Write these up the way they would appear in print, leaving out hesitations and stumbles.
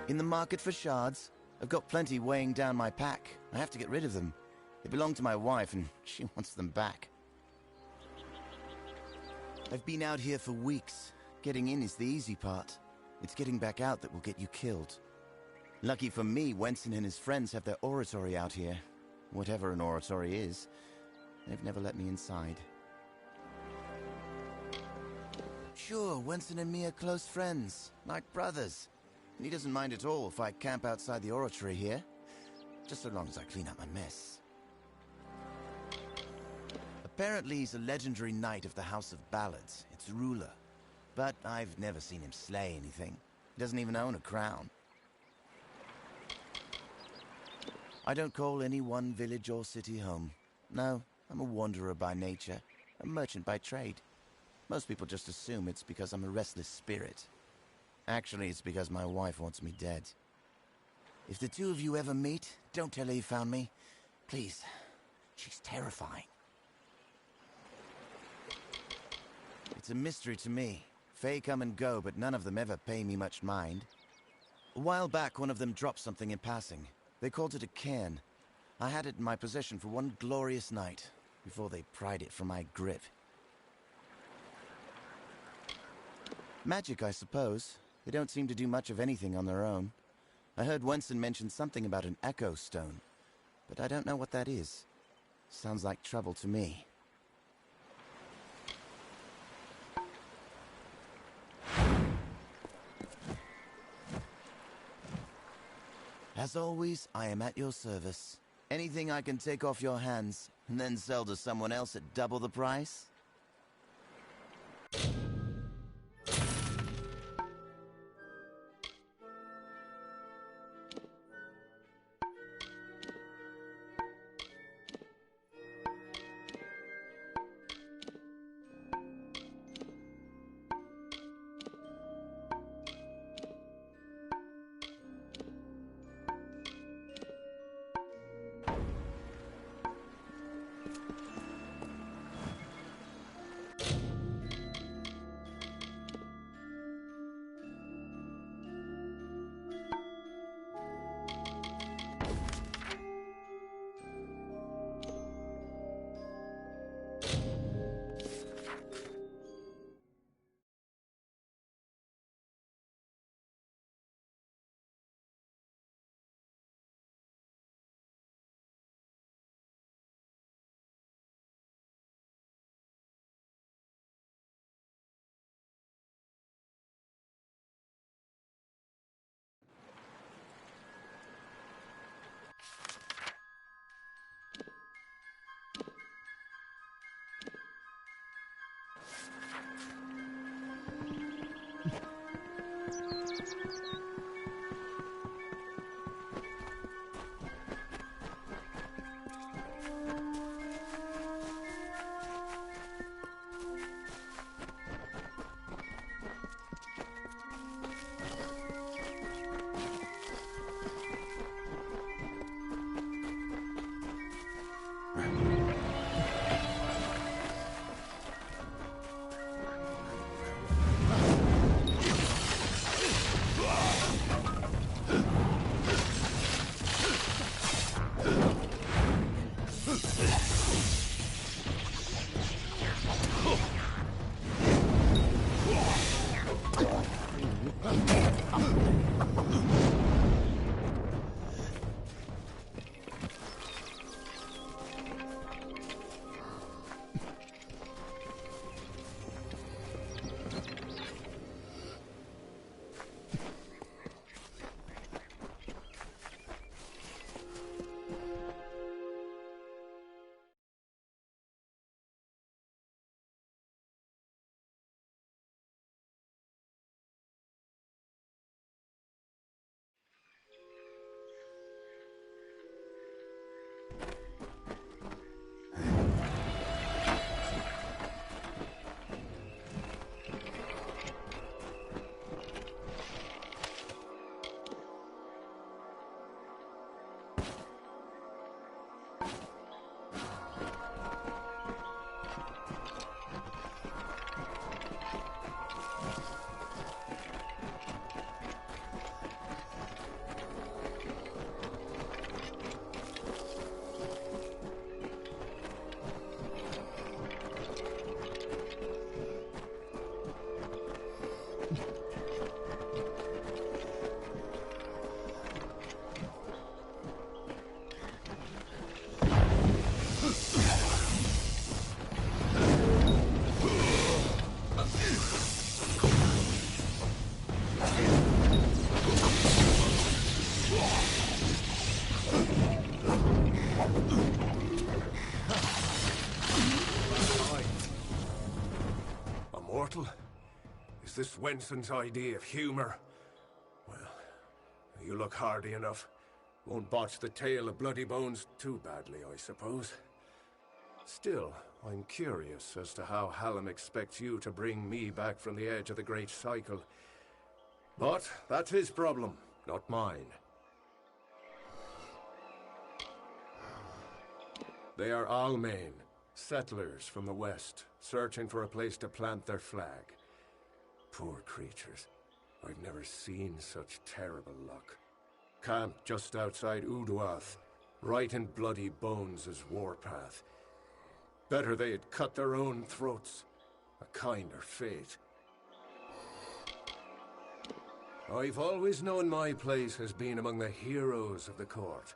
In the market for shards? I've got plenty weighing down my pack. I have to get rid of them. They belong to my wife, and she wants them back. I've been out here for weeks. Getting in is the easy part. It's getting back out that will get you killed. Lucky for me, Wenson and his friends have their oratory out here. Whatever an oratory is. They've never let me inside. Sure, Wenson and me are close friends, like brothers. And he doesn't mind at all if I camp outside the oratory here. Just so long as I clean up my mess. Apparently he's a legendary knight of the House of Ballads, its ruler. But I've never seen him slay anything. He doesn't even own a crown. I don't call any one village or city home. No, I'm a wanderer by nature, a merchant by trade. Most people just assume it's because I'm a restless spirit. Actually, it's because my wife wants me dead. If the two of you ever meet, don't tell her you found me. Please. She's terrifying. It's a mystery to me. Fae come and go, but none of them ever pay me much mind. A while back, one of them dropped something in passing. They called it a cairn. I had it in my possession for one glorious night, before they pried it from my grip. Magic, I suppose. They don't seem to do much of anything on their own. I heard Wenson mention something about an echo stone, but I don't know what that is. Sounds like trouble to me. As always, I am at your service. Anything I can take off your hands, and then sell to someone else at double the price? mortal? Is this Wenson's idea of humor? Well, you look hardy enough. Won't botch the tale of Bloody Bones too badly, I suppose. Still, I'm curious as to how Hallam expects you to bring me back from the edge of the Great Cycle. But that's his problem, not mine. They are Almain, settlers from the west, searching for a place to plant their flag. Poor creatures. I've never seen such terrible luck. Camped just outside Uduath, right in Bloody Bones' warpath. Better they had cut their own throats. A kinder fate. I've always known my place has been among the heroes of the court.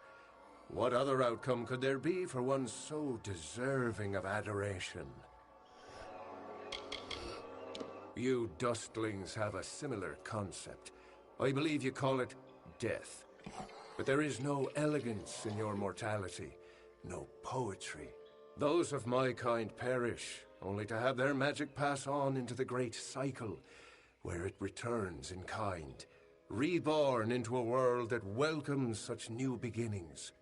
What other outcome could there be for one so deserving of adoration? You dustlings have a similar concept. I believe you call it death. But there is no elegance in your mortality, no poetry. Those of my kind perish, only to have their magic pass on into the Great Cycle, where it returns in kind, reborn into a world that welcomes such new beginnings.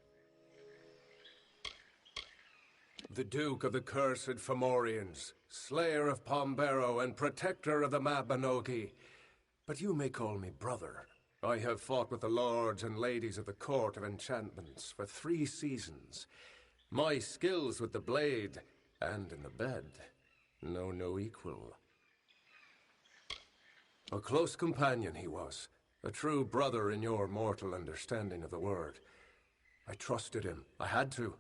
The Duke of the Cursed Fomorians, Slayer of Pombero and Protector of the Mabinogi. But you may call me brother. I have fought with the lords and ladies of the Court of Enchantments for 3 seasons. My skills with the blade, and in the bed, know no equal. A close companion he was, a true brother in your mortal understanding of the word. I trusted him, I had to,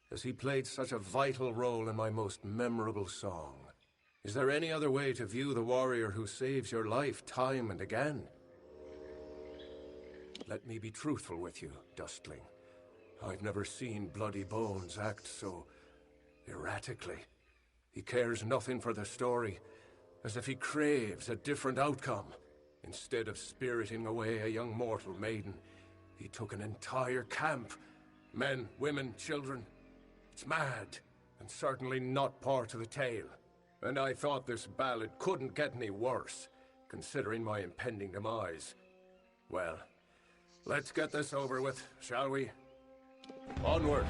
as he played such a vital role in my most memorable song. Is there any other way to view the warrior who saves your life time and again? Let me be truthful with you, Dustling. I've never seen Bloody Bones act so erratically. He cares nothing for the story, as if he craves a different outcome. Instead of spiriting away a young mortal maiden, he took an entire camp. Men, women, children. It's mad, and certainly not part of the tale. And I thought this ballad couldn't get any worse, considering my impending demise. Well, let's get this over with, shall we? Onward!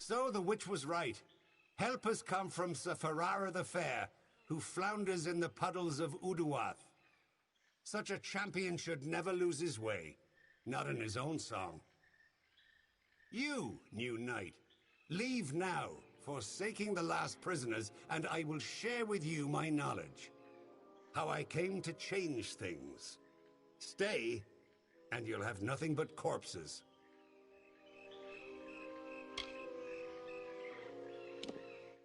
So the witch was right. Help has come from Safarara the Fair, who flounders in the puddles of Uduath. Such a champion should never lose his way, not in his own song. You, new knight, leave now, forsaking the last prisoners, and I will share with you my knowledge. How I came to change things. Stay, and you'll have nothing but corpses.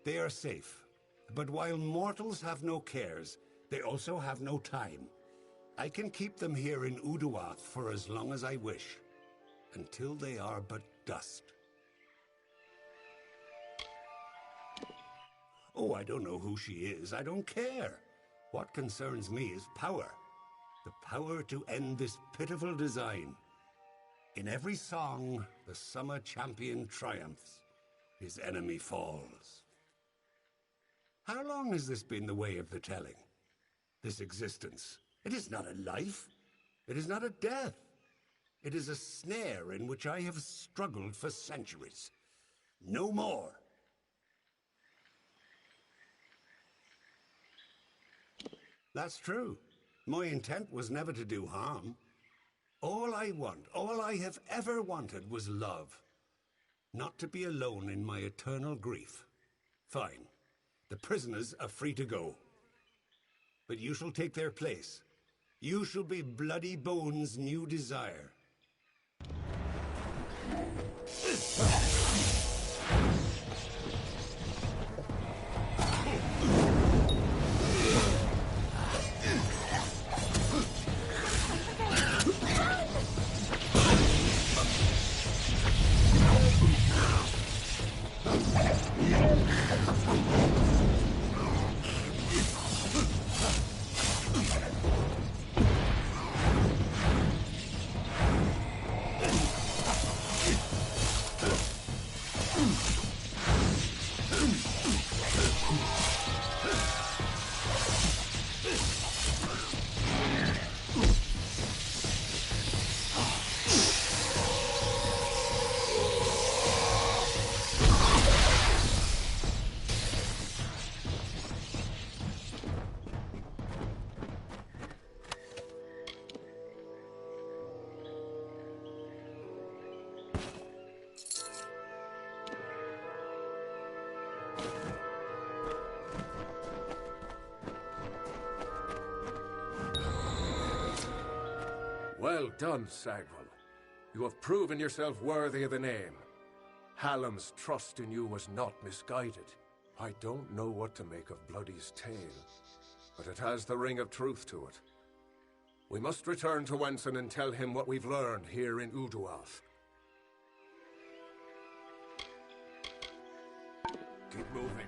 They are safe, but while mortals have no cares, they also have no time. I can keep them here in Uduath for as long as I wish, until they are but dust. Oh, I don't know who she is. I don't care. What concerns me is power. The power to end this pitiful design. In every song, the summer champion triumphs. His enemy falls. How long has this been the way of the telling? This existence. It is not a life. It is not a death. It is a snare in which I have struggled for centuries. No more. That's true. My intent was never to do harm. All I want, all I have ever wanted was love. Not to be alone in my eternal grief. Fine. The prisoners are free to go. But you shall take their place. You shall be Bloody Bones' new desire. Well done, Sagwell. You have proven yourself worthy of the name. Hallam's trust in you was not misguided. I don't know what to make of Bloody's tale, but it has the ring of truth to it. We must return to Wenson and tell him what we've learned here in Uduath. Keep moving.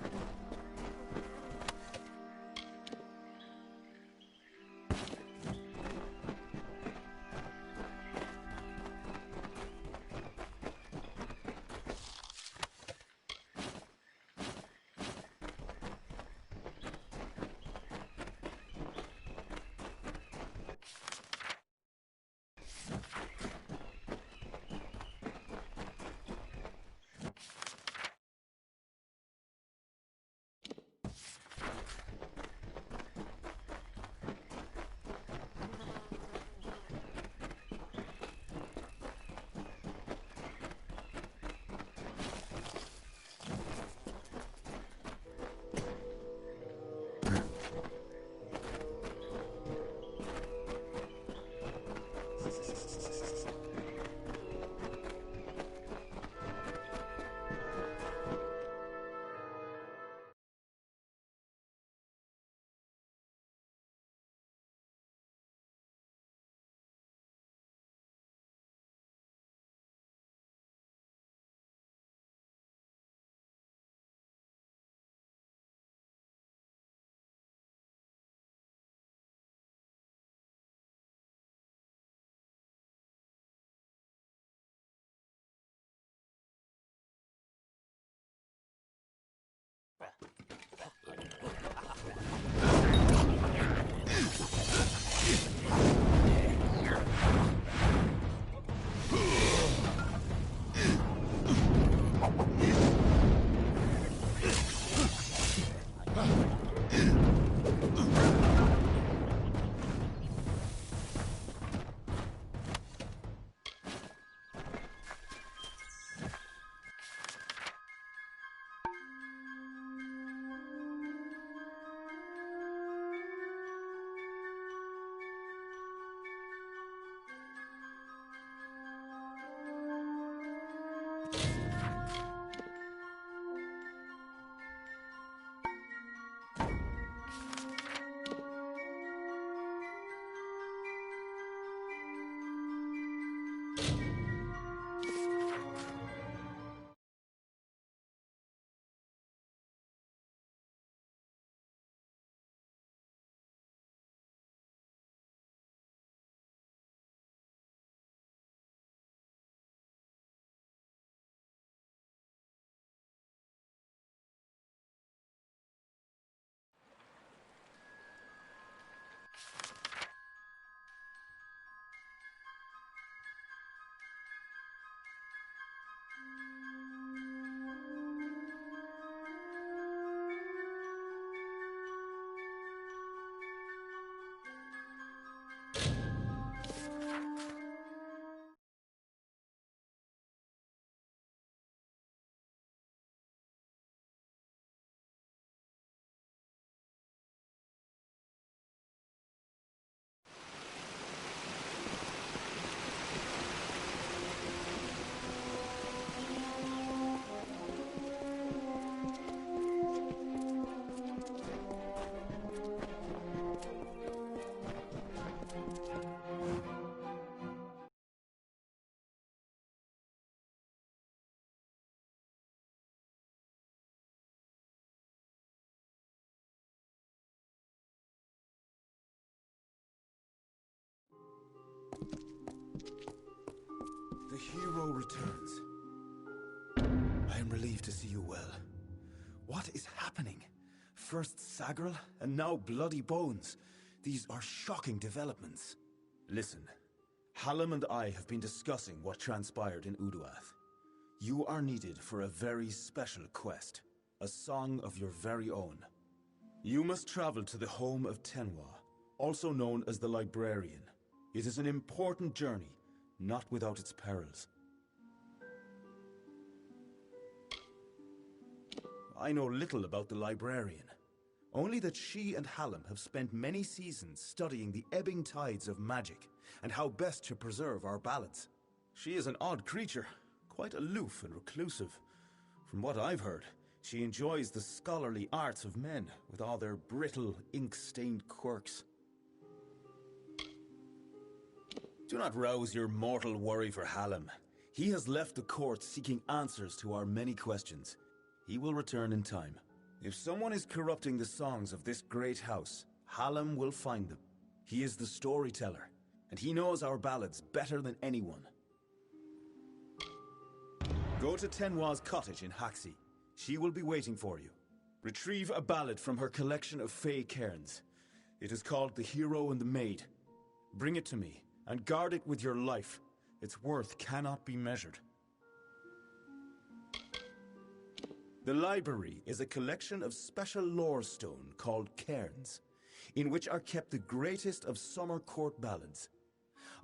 hero returns. I am relieved to see you well. What is happening? First Sagril, and now Bloody Bones. These are shocking developments. Listen, Hallam and I have been discussing what transpired in Uduath. You are needed for a very special quest, a song of your very own. You must travel to the home of Tenwa, also known as the Librarian. It is an important journey, not without its perils. I know little about the Librarian, only that she and Hallam have spent many seasons studying the ebbing tides of magic and how best to preserve our ballads. She is an odd creature, quite aloof and reclusive. From what I've heard, she enjoys the scholarly arts of men with all their brittle, ink-stained quirks. Do not rouse your mortal worry for Hallam. He has left the court seeking answers to our many questions. He will return in time. If someone is corrupting the songs of this great house, Hallam will find them. He is the storyteller, and he knows our ballads better than anyone. Go to Tenwa's cottage in Haxi. She will be waiting for you. Retrieve a ballad from her collection of fey cairns. It is called The Hero and the Maid. Bring it to me, and guard it with your life. Its worth cannot be measured. The library is a collection of special lore stone called cairns, in which are kept the greatest of summer court ballads.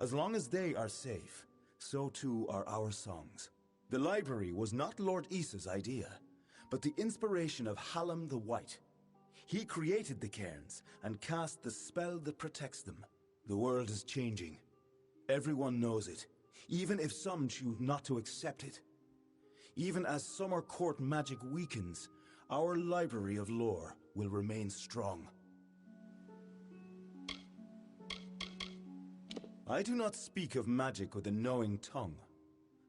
As long as they are safe, so too are our songs. The library was not Lord Issa's idea, but the inspiration of Hallam the White. He created the cairns and cast the spell that protects them. The world is changing. Everyone knows it, even if some choose not to accept it. Even as summer court magic weakens, our library of lore will remain strong. I do not speak of magic with a knowing tongue,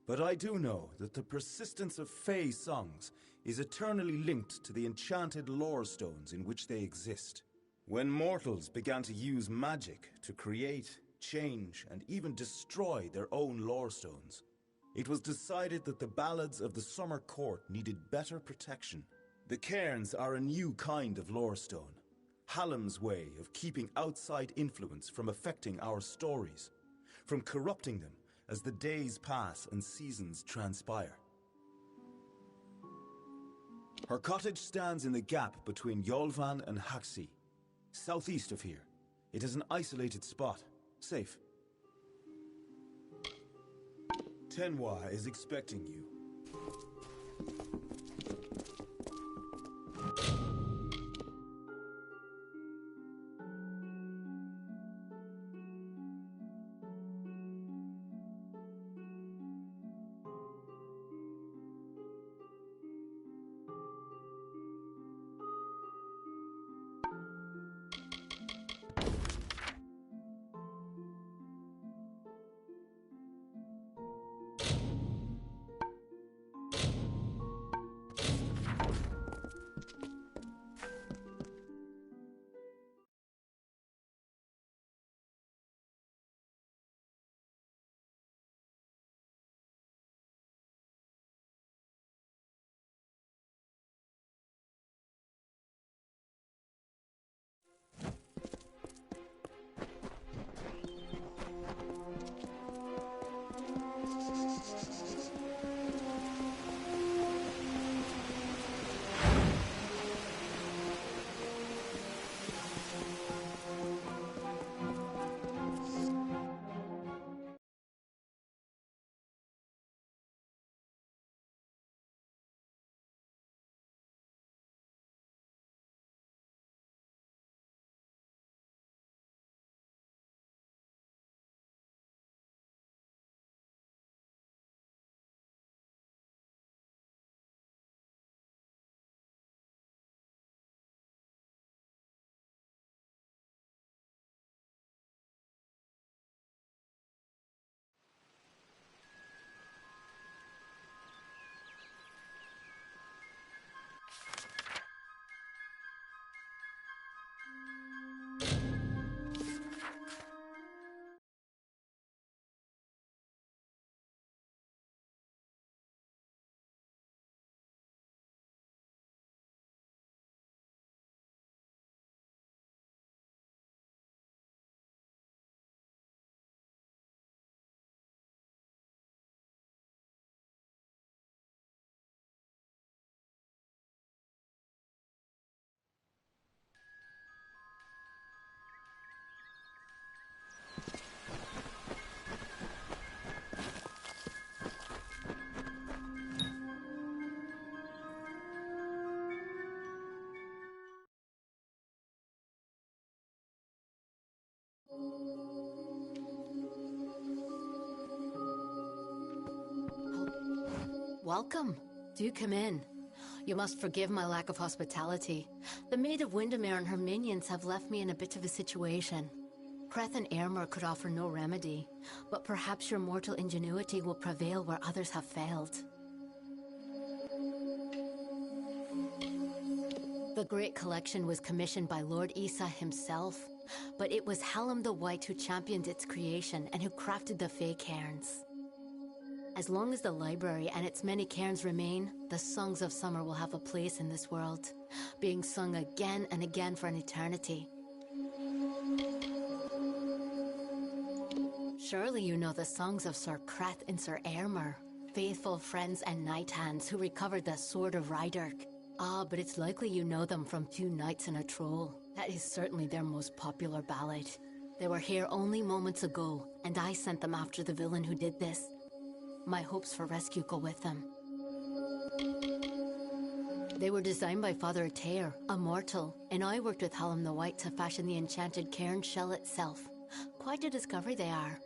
but I do know that the persistence of fey songs is eternally linked to the enchanted lore stones in which they exist. When mortals began to use magic to create, change, and even destroy their own lore stones, it was decided that the ballads of the Summer Court needed better protection. The cairns are a new kind of lore stone, Hallam's way of keeping outside influence from affecting our stories, from corrupting them as the days pass and seasons transpire. Her cottage stands in the gap between Yolvan and Haxi, southeast of here. It is an isolated spot, safe. Tenwa is expecting you. Welcome. Do come in. You must forgive my lack of hospitality. The Maid of Windermere and her minions have left me in a bit of a situation. Creth and Airmer could offer no remedy, but perhaps your mortal ingenuity will prevail where others have failed. The Great Collection was commissioned by Lord Issa himself, but it was Hallam the White who championed its creation and who crafted the Fey Cairns. As long as the library and its many cairns remain, the songs of summer will have a place in this world, being sung again and again for an eternity. Surely you know the songs of Sir Creth and Sir Airmer, faithful friends and knight hands who recovered the Sword of Ryderk. Ah, but it's likely you know them from Two Knights and a Troll. That is certainly their most popular ballad. They were here only moments ago, and I sent them after the villain who did this. My hopes for rescue go with them. They were designed by Father Atair, a mortal, and I worked with Hallam the White to fashion the enchanted cairn shell itself. Quite a discovery they are.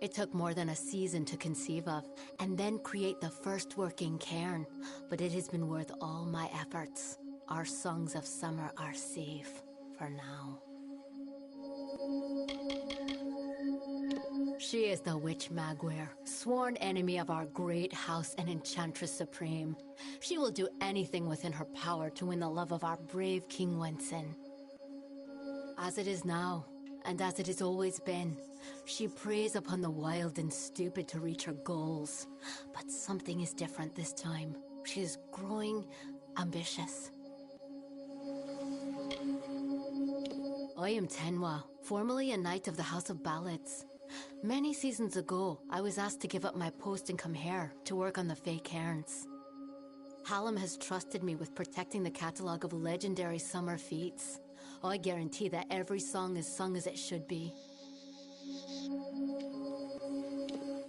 It took more than a season to conceive of, and then create the first working cairn, but it has been worth all my efforts. Our songs of summer are safe, for now. She is the Witch Magware, sworn enemy of our great house and Enchantress Supreme. She will do anything within her power to win the love of our brave King Wenson. As it is now, and as it has always been, she preys upon the wild and stupid to reach her goals. But something is different this time. She is growing ambitious. I am Tenwa, formerly a knight of the House of Ballads. Many seasons ago, I was asked to give up my post and come here to work on the Fey Cairns. Hallam has trusted me with protecting the catalogue of legendary summer feats. I guarantee that every song is sung as it should be.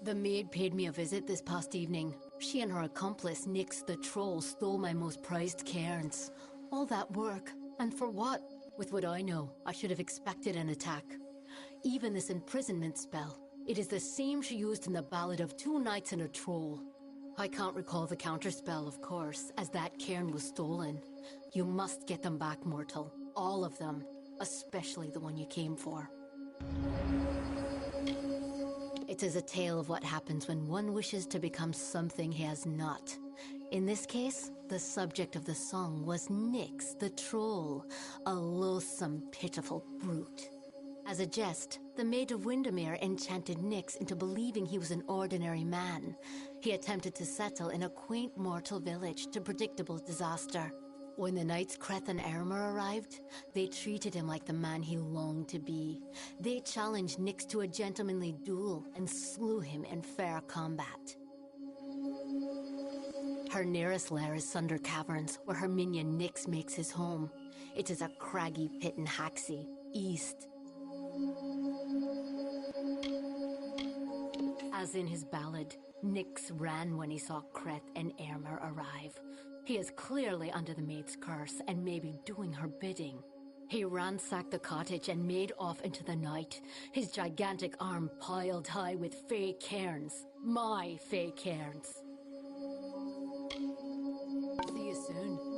The Maid paid me a visit this past evening. She and her accomplice, Nyx the Troll, stole my most prized cairns. All that work, and for what? With what I know, I should have expected an attack. Even this imprisonment spell, it is the same she used in the Ballad of Two Knights and a Troll. I can't recall the counterspell, of course, as that cairn was stolen. You must get them back, mortal. All of them, especially the one you came for. It is a tale of what happens when one wishes to become something he has not. In this case, the subject of the song was Nyx the Troll, a loathsome, pitiful brute. As a jest, the Maid of Windermere enchanted Nyx into believing he was an ordinary man. He attempted to settle in a quaint mortal village to predictable disaster. When the knights Creth and Airmer arrived, they treated him like the man he longed to be. They challenged Nyx to a gentlemanly duel and slew him in fair combat. Her nearest lair is Sunder Caverns, where her minion Nyx makes his home. It is a craggy pit in Haxie, east. As in his ballad, Nyx ran when he saw Creth and Airmer arrive. He is clearly under the Maid's curse and may be doing her bidding. He ransacked the cottage and made off into the night, his gigantic arm piled high with Fey Cairns. My Fey Cairns. See you soon.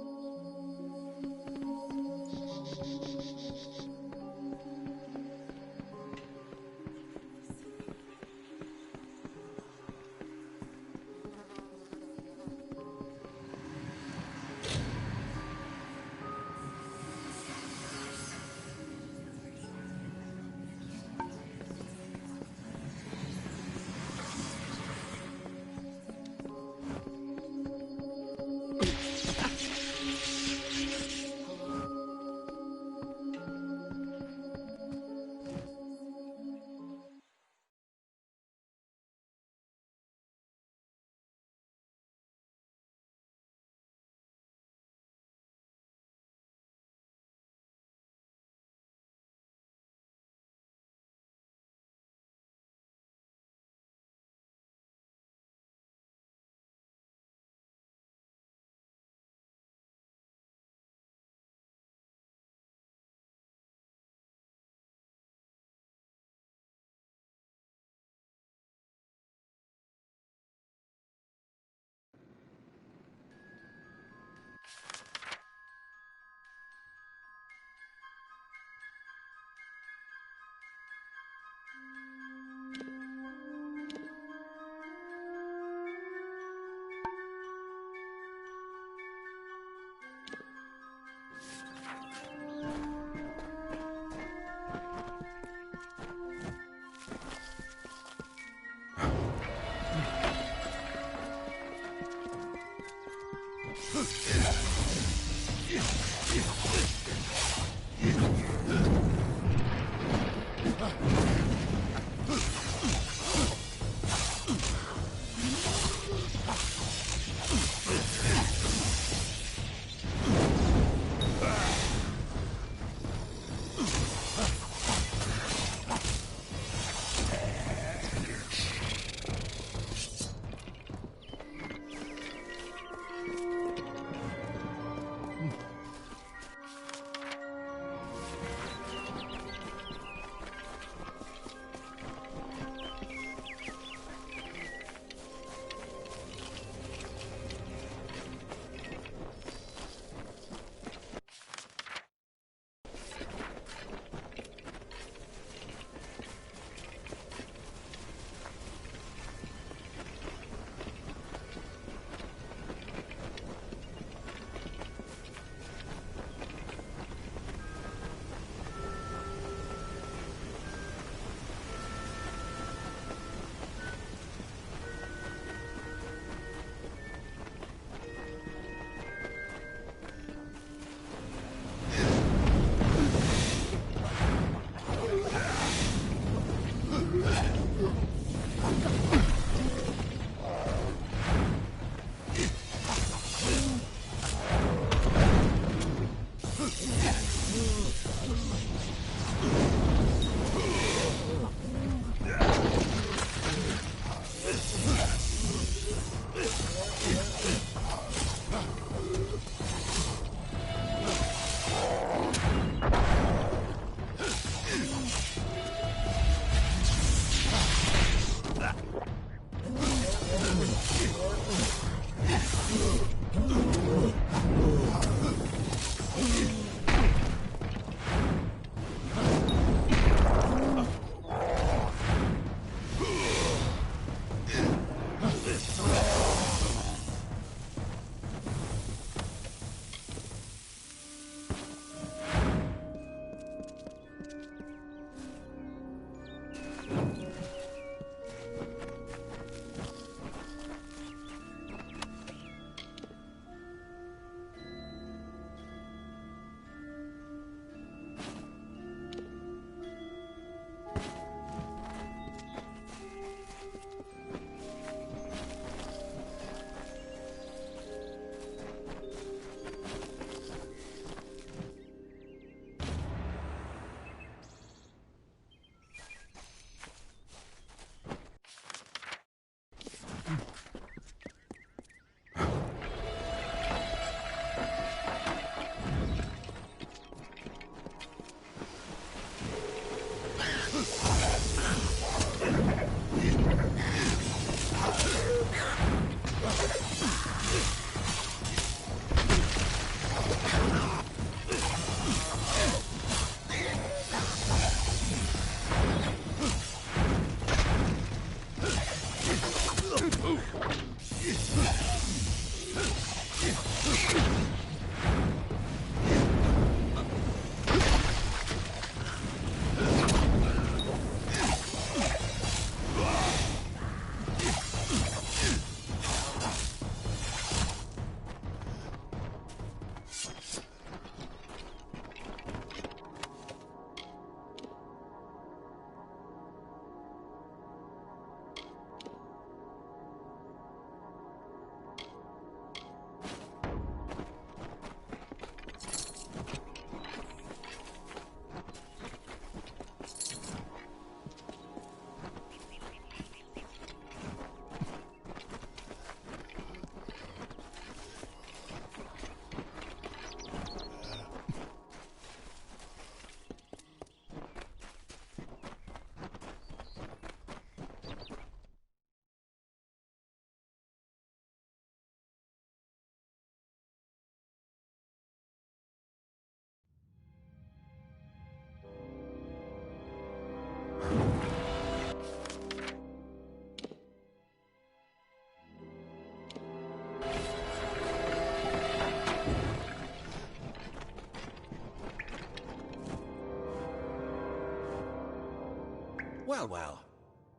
Well, well.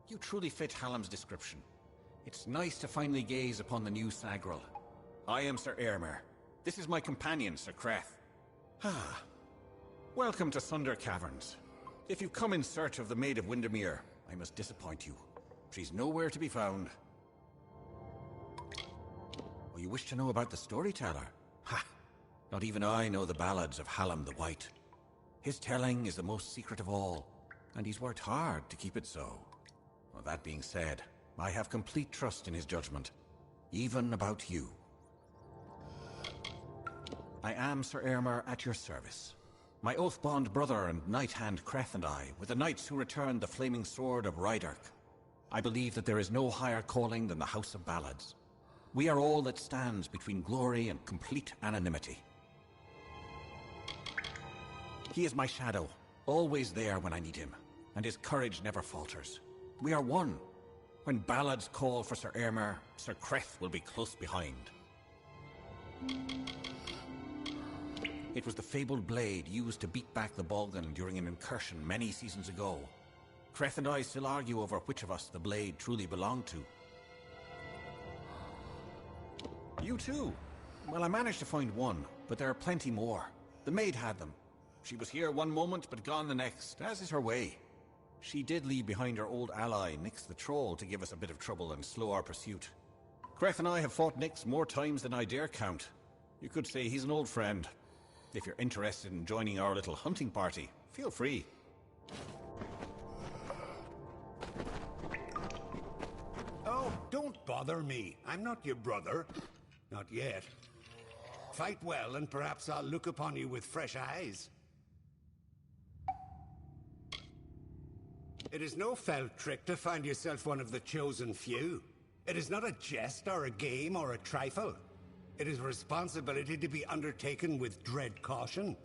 You truly fit Hallam's description. It's nice to finally gaze upon the new Sagril. I am Sir Airmer. This is my companion, Sir Creth. Ah. Welcome to Sunder Caverns. If you've come in search of the Maid of Windermere, I must disappoint you. She's nowhere to be found. Oh, you wish to know about the storyteller? Ha! Not even I know the ballads of Hallam the White. His telling is the most secret of all, and he's worked hard to keep it so. Well, that being said, I have complete trust in his judgment, even about you. I am Sir Airmer at your service. My oath-bond brother and knight-hand Creth and I were the knights who returned the flaming sword of Rydark. I believe that there is no higher calling than the House of Ballads. We are all that stands between glory and complete anonymity. He is my shadow, always there when I need him, and his courage never falters. We are one. When ballads call for Sir Airmer, Sir Creth will be close behind. It was the fabled blade used to beat back the Balgan during an incursion many seasons ago. Creth and I still argue over which of us the blade truly belonged to. You too? Well, I managed to find one, but there are plenty more. The Maid had them. She was here one moment, but gone the next, as is her way. She did leave behind her old ally, Nyx the Troll, to give us a bit of trouble and slow our pursuit. Creth and I have fought Nyx more times than I dare count. You could say he's an old friend. If you're interested in joining our little hunting party, feel free. Oh, don't bother me. I'm not your brother. Not yet. Fight well, and perhaps I'll look upon you with fresh eyes. It is no felt trick to find yourself one of the chosen few. It is not a jest or a game or a trifle. It is a responsibility to be undertaken with dread caution.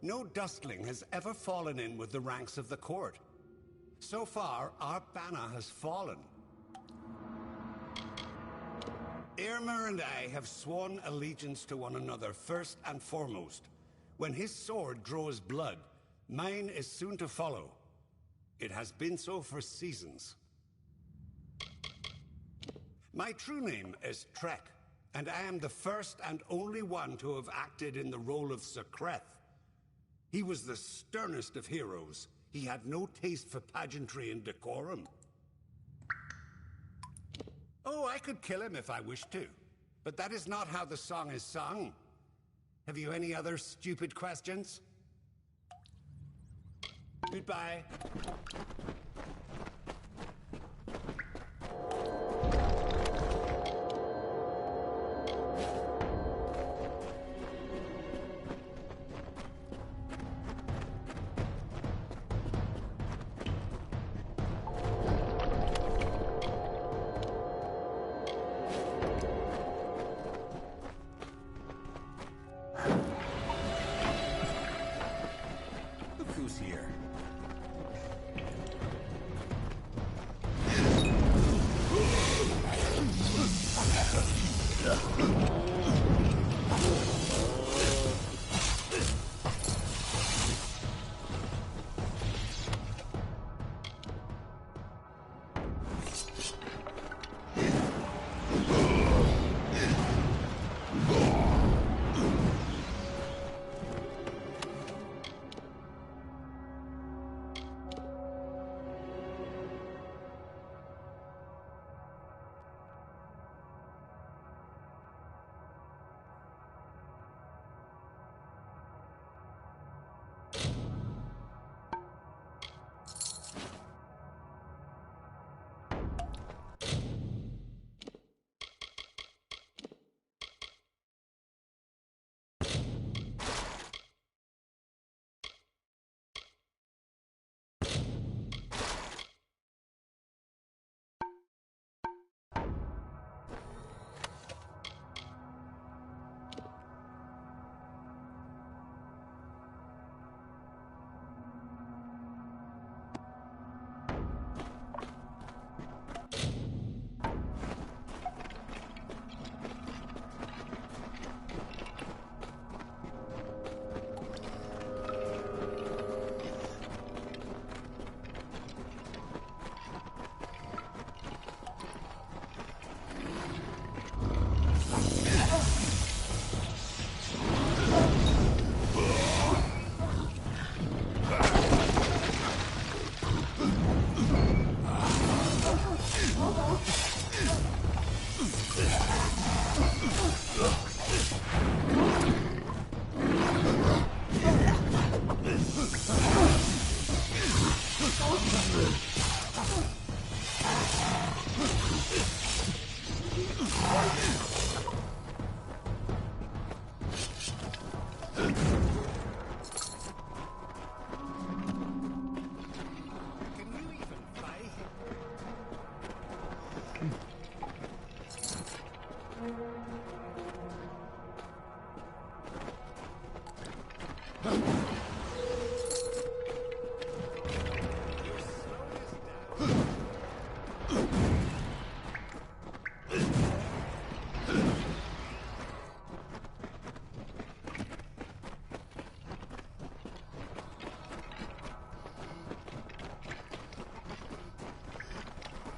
No dustling has ever fallen in with the ranks of the court. So far, our banner has fallen. Irma and I have sworn allegiance to one another first and foremost. When his sword draws blood, mine is soon to follow. It has been so for seasons. My true name is Trek, and I am the first and only one to have acted in the role of Sir Kreth. He was the sternest of heroes. He had no taste for pageantry and decorum. Oh, I could kill him if I wished to, but that is not how the song is sung. Have you any other stupid questions? Goodbye. Look who's here.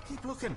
Keep looking.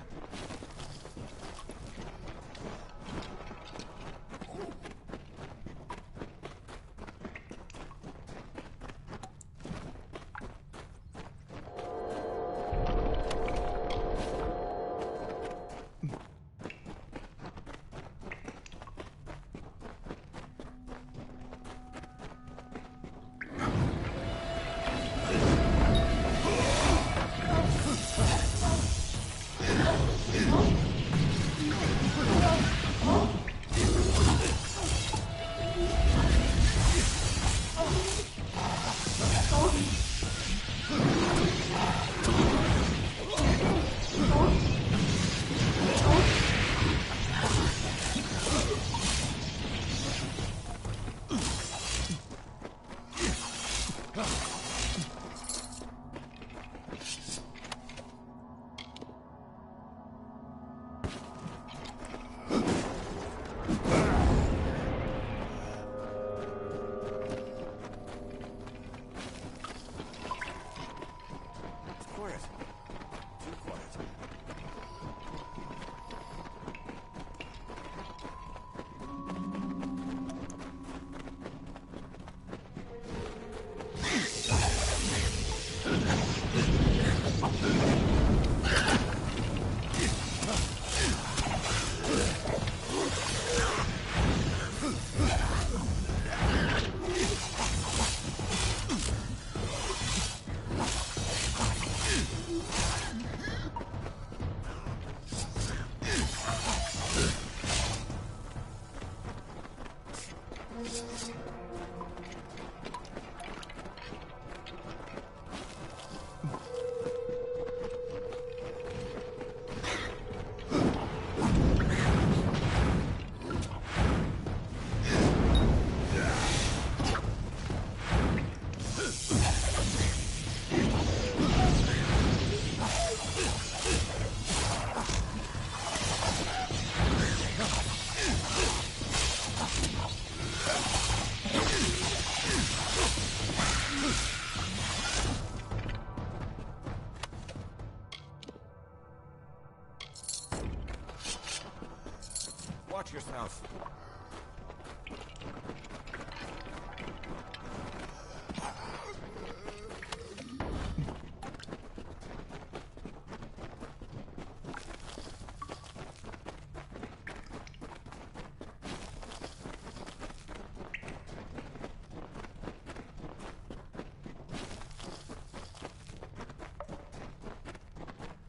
Watch yourself.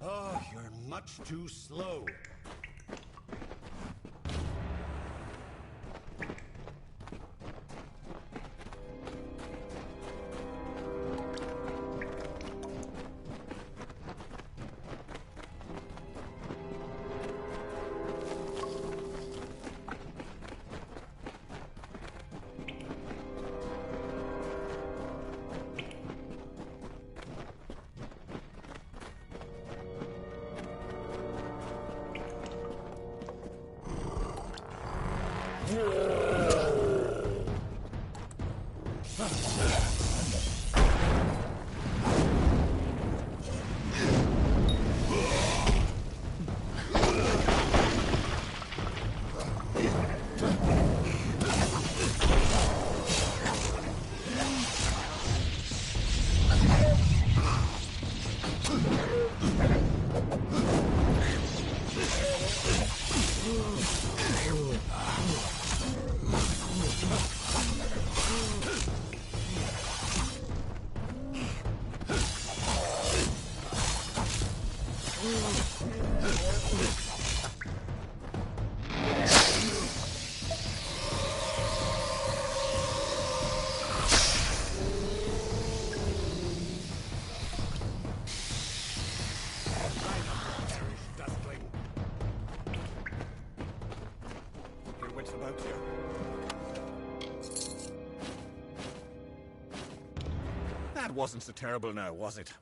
Oh, you're much too slow. Your wits about you. That wasn't so terrible now, was it?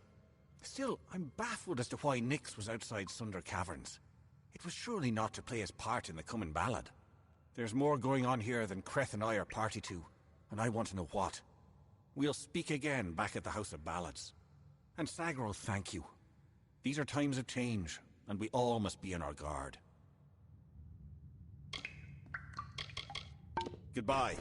Still, I'm baffled as to why Nyx was outside Sunder Caverns. It was surely not to play his part in the coming ballad. There's more going on here than Creth and I are party to, and I want to know what. We'll speak again back at the House of Ballads. And Sagro, thank you. These are times of change, and we all must be on our guard. Goodbye.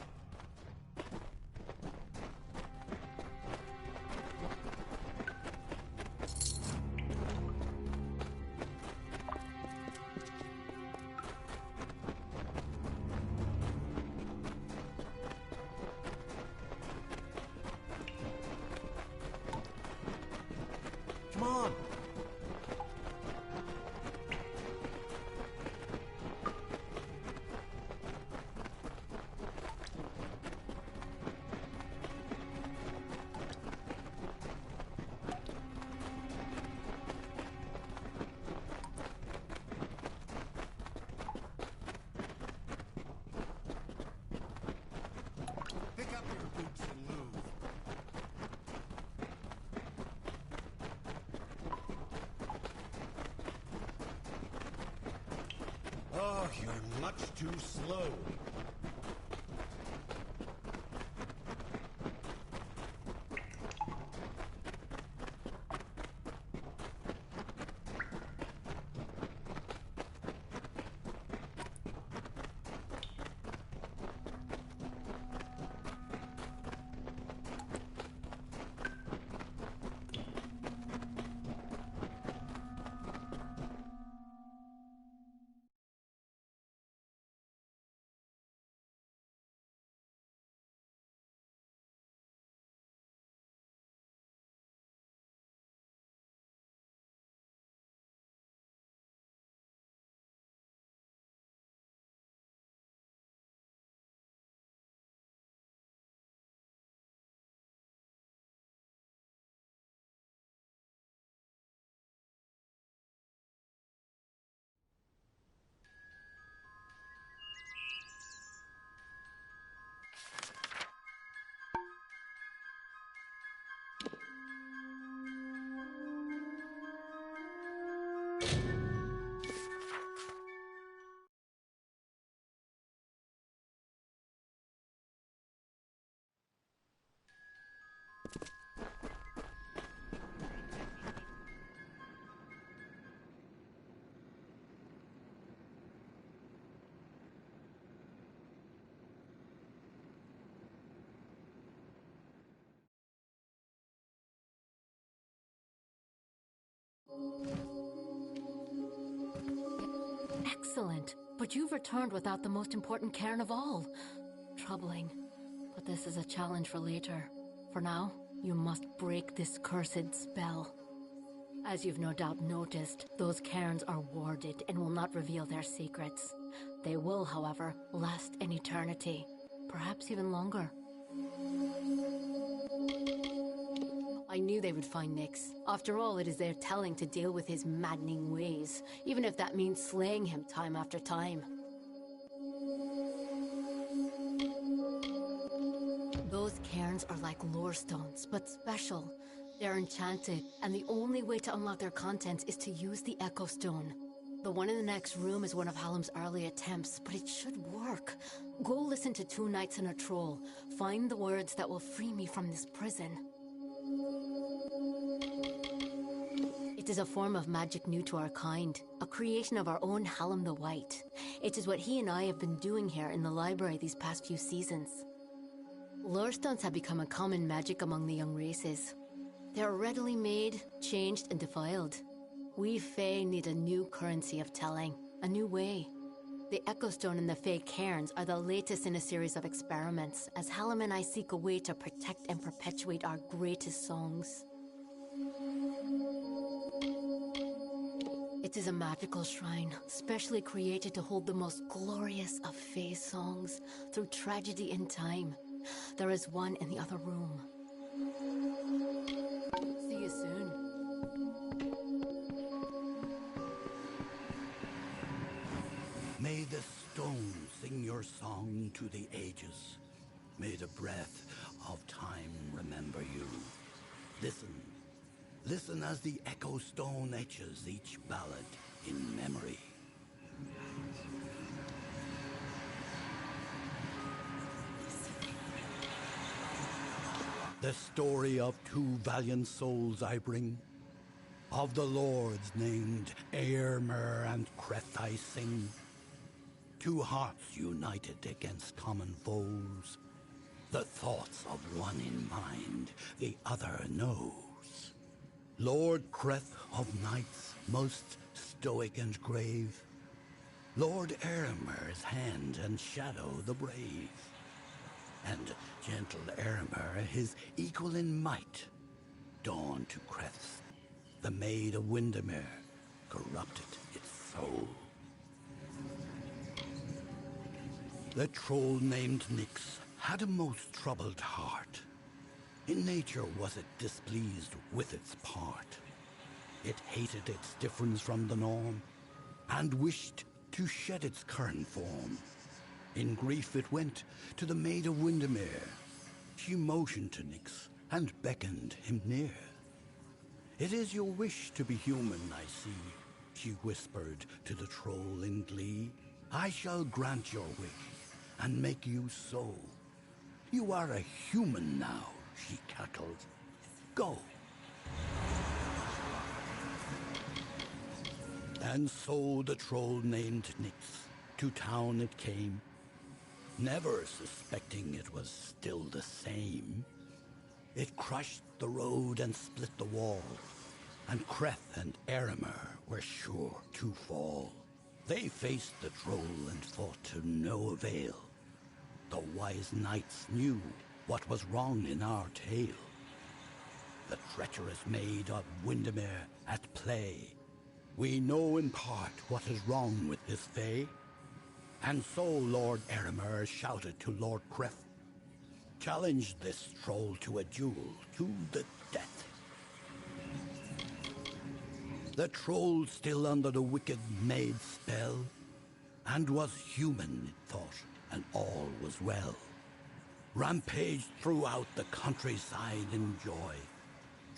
Come on. Pick up your boots and move. Oh, you're much too slow. Excellent. But you've returned without the most important cairn of all. Troubling. But this is a challenge for later. For now, you must break this cursed spell. As you've no doubt noticed, those cairns are warded and will not reveal their secrets. They will, however, last an eternity. Perhaps even longer. I knew they would find Nyx. After all, it is their telling to deal with his maddening ways, even if that means slaying him time after time. Those cairns are like lore stones, but special. They're enchanted, and the only way to unlock their contents is to use the Echo Stone. The one in the next room is one of Hallam's early attempts, but it should work. Go listen to Two Knights and a Troll. Find the words that will free me from this prison. It is a form of magic new to our kind, a creation of our own Hallam the White. It is what he and I have been doing here in the library these past few seasons. Lore stones have become a common magic among the young races. They are readily made, changed, and defiled. We Fae need a new currency of telling, a new way. The Echo Stone and the Fae Cairns are the latest in a series of experiments, as Hallam and I seek a way to protect and perpetuate our greatest songs. It is a magical shrine, specially created to hold the most glorious of Fae songs through tragedy and time. There is one in the other room. See you soon. May the stone sing your song to the ages. May the breath of time remember you. Listen. Listen as the Echo Stone etches each ballad in memory. The story of two valiant souls I bring. Of the lords named Aermer and Creth I sing. Two hearts united against common foes. The thoughts of one in mind, the other knows. Lord Creth of knights, most stoic and grave. Lord Aermer's hand and shadow the brave. And gentle Aermer, his equal in might. Dawn to Creth's, the Maid of Windermere, corrupted its soul. The troll named Nyx had a most troubled heart. In nature was it displeased with its part. It hated its difference from the norm, and wished to shed its current form. In grief it went to the Maid of Windermere. She motioned to Nyx and beckoned him near. "It is your wish to be human, I see," she whispered to the troll in glee. "I shall grant your wish and make you so. You are a human now," she cackled. "Go." And so the troll named Nyx to town it came, never suspecting it was still the same. It crushed the road and split the wall, and Creth and Aermer were sure to fall. They faced the troll and fought to no avail. The wise knights knew what was wrong in our tale. The treacherous Maid of Windermere at play. We know in part what is wrong with this Fae. And so Lord Aermer shouted to Lord Creth, "Challenge this troll to a duel to the death." The troll still under the wicked Maid's spell, and was human, it thought, and all was well. Rampaged throughout the countryside in joy,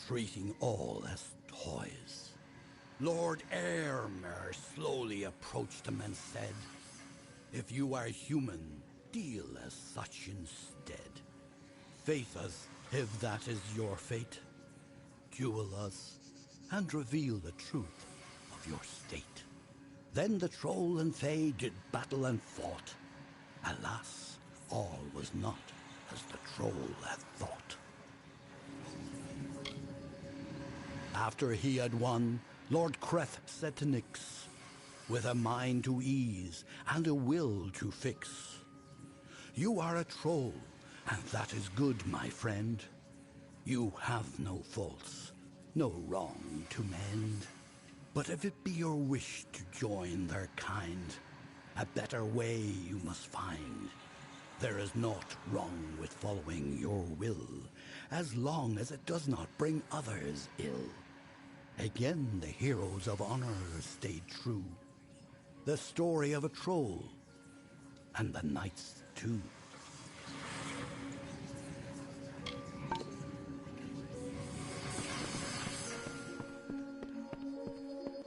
treating all as toys. Lord Aermer slowly approached him and said, "If you are human, deal as such instead. Face us, if that is your fate. Duel us, and reveal the truth of your state." Then the troll and Fae did battle and fought. Alas, all was not as the troll had thought. After he had won, Lord Creth said to Nyx, with a mind to ease and a will to fix, "You are a troll, and that is good, my friend. You have no faults, no wrong to mend. But if it be your wish to join their kind, a better way you must find. There is naught wrong with following your will, as long as it does not bring others ill." Again the heroes of honor stayed true. The story of a troll, and the knights too.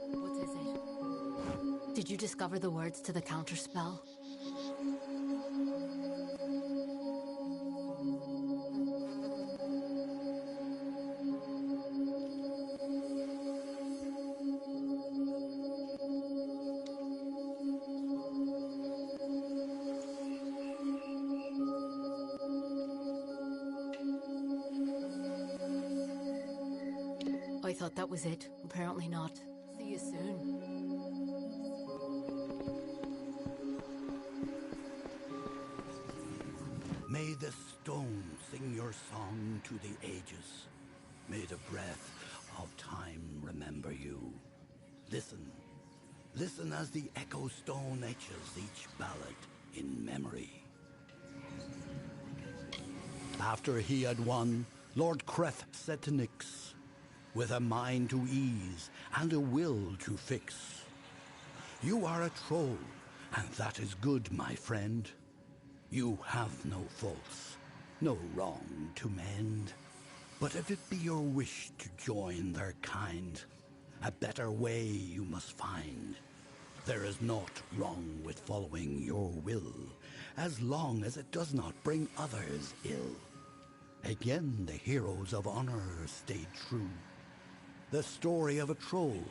What is it? Did you discover the words to the counterspell? I thought that was it. Apparently not. See you soon. May the stone sing your song to the ages. May the breath of time remember you. Listen. Listen as the echo stone etches each ballad in memory. After he had won, Lord Creth said to Nyx, with a mind to ease and a will to fix, "You are a troll, and that is good, my friend. You have no faults, no wrong to mend. But if it be your wish to join their kind, a better way you must find. There is naught wrong with following your will, as long as it does not bring others ill." Again the heroes of honor stayed true. The story of a troll,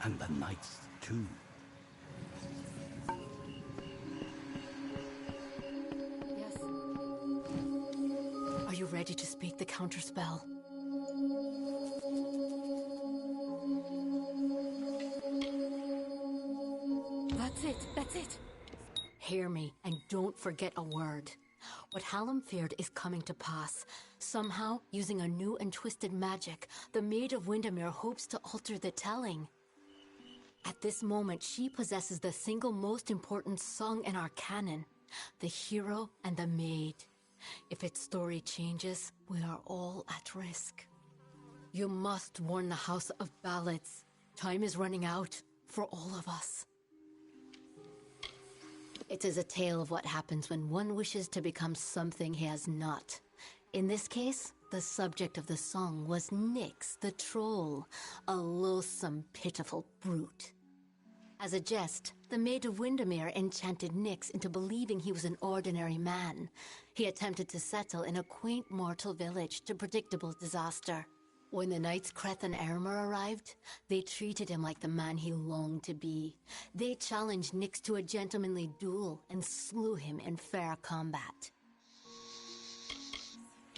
and the knights too. Yes. Are you ready to speak the counterspell? That's it. Hear me, and don't forget a word. What Hallam feared is coming to pass. Somehow, using a new and twisted magic, the Maid of Windermere hopes to alter the telling. At this moment, she possesses the single most important song in our canon, the hero and the maid. If its story changes, we are all at risk. You must warn the House of Ballads. Time is running out for all of us. It is a tale of what happens when one wishes to become something he has not. In this case, the subject of the song was Nyx the Troll, a loathsome, pitiful brute. As a jest, the Maid of Windermere enchanted Nyx into believing he was an ordinary man. He attempted to settle in a quaint mortal village to predictable disaster. When the knights Creth and Ermer arrived, they treated him like the man he longed to be. They challenged Nyx to a gentlemanly duel and slew him in fair combat.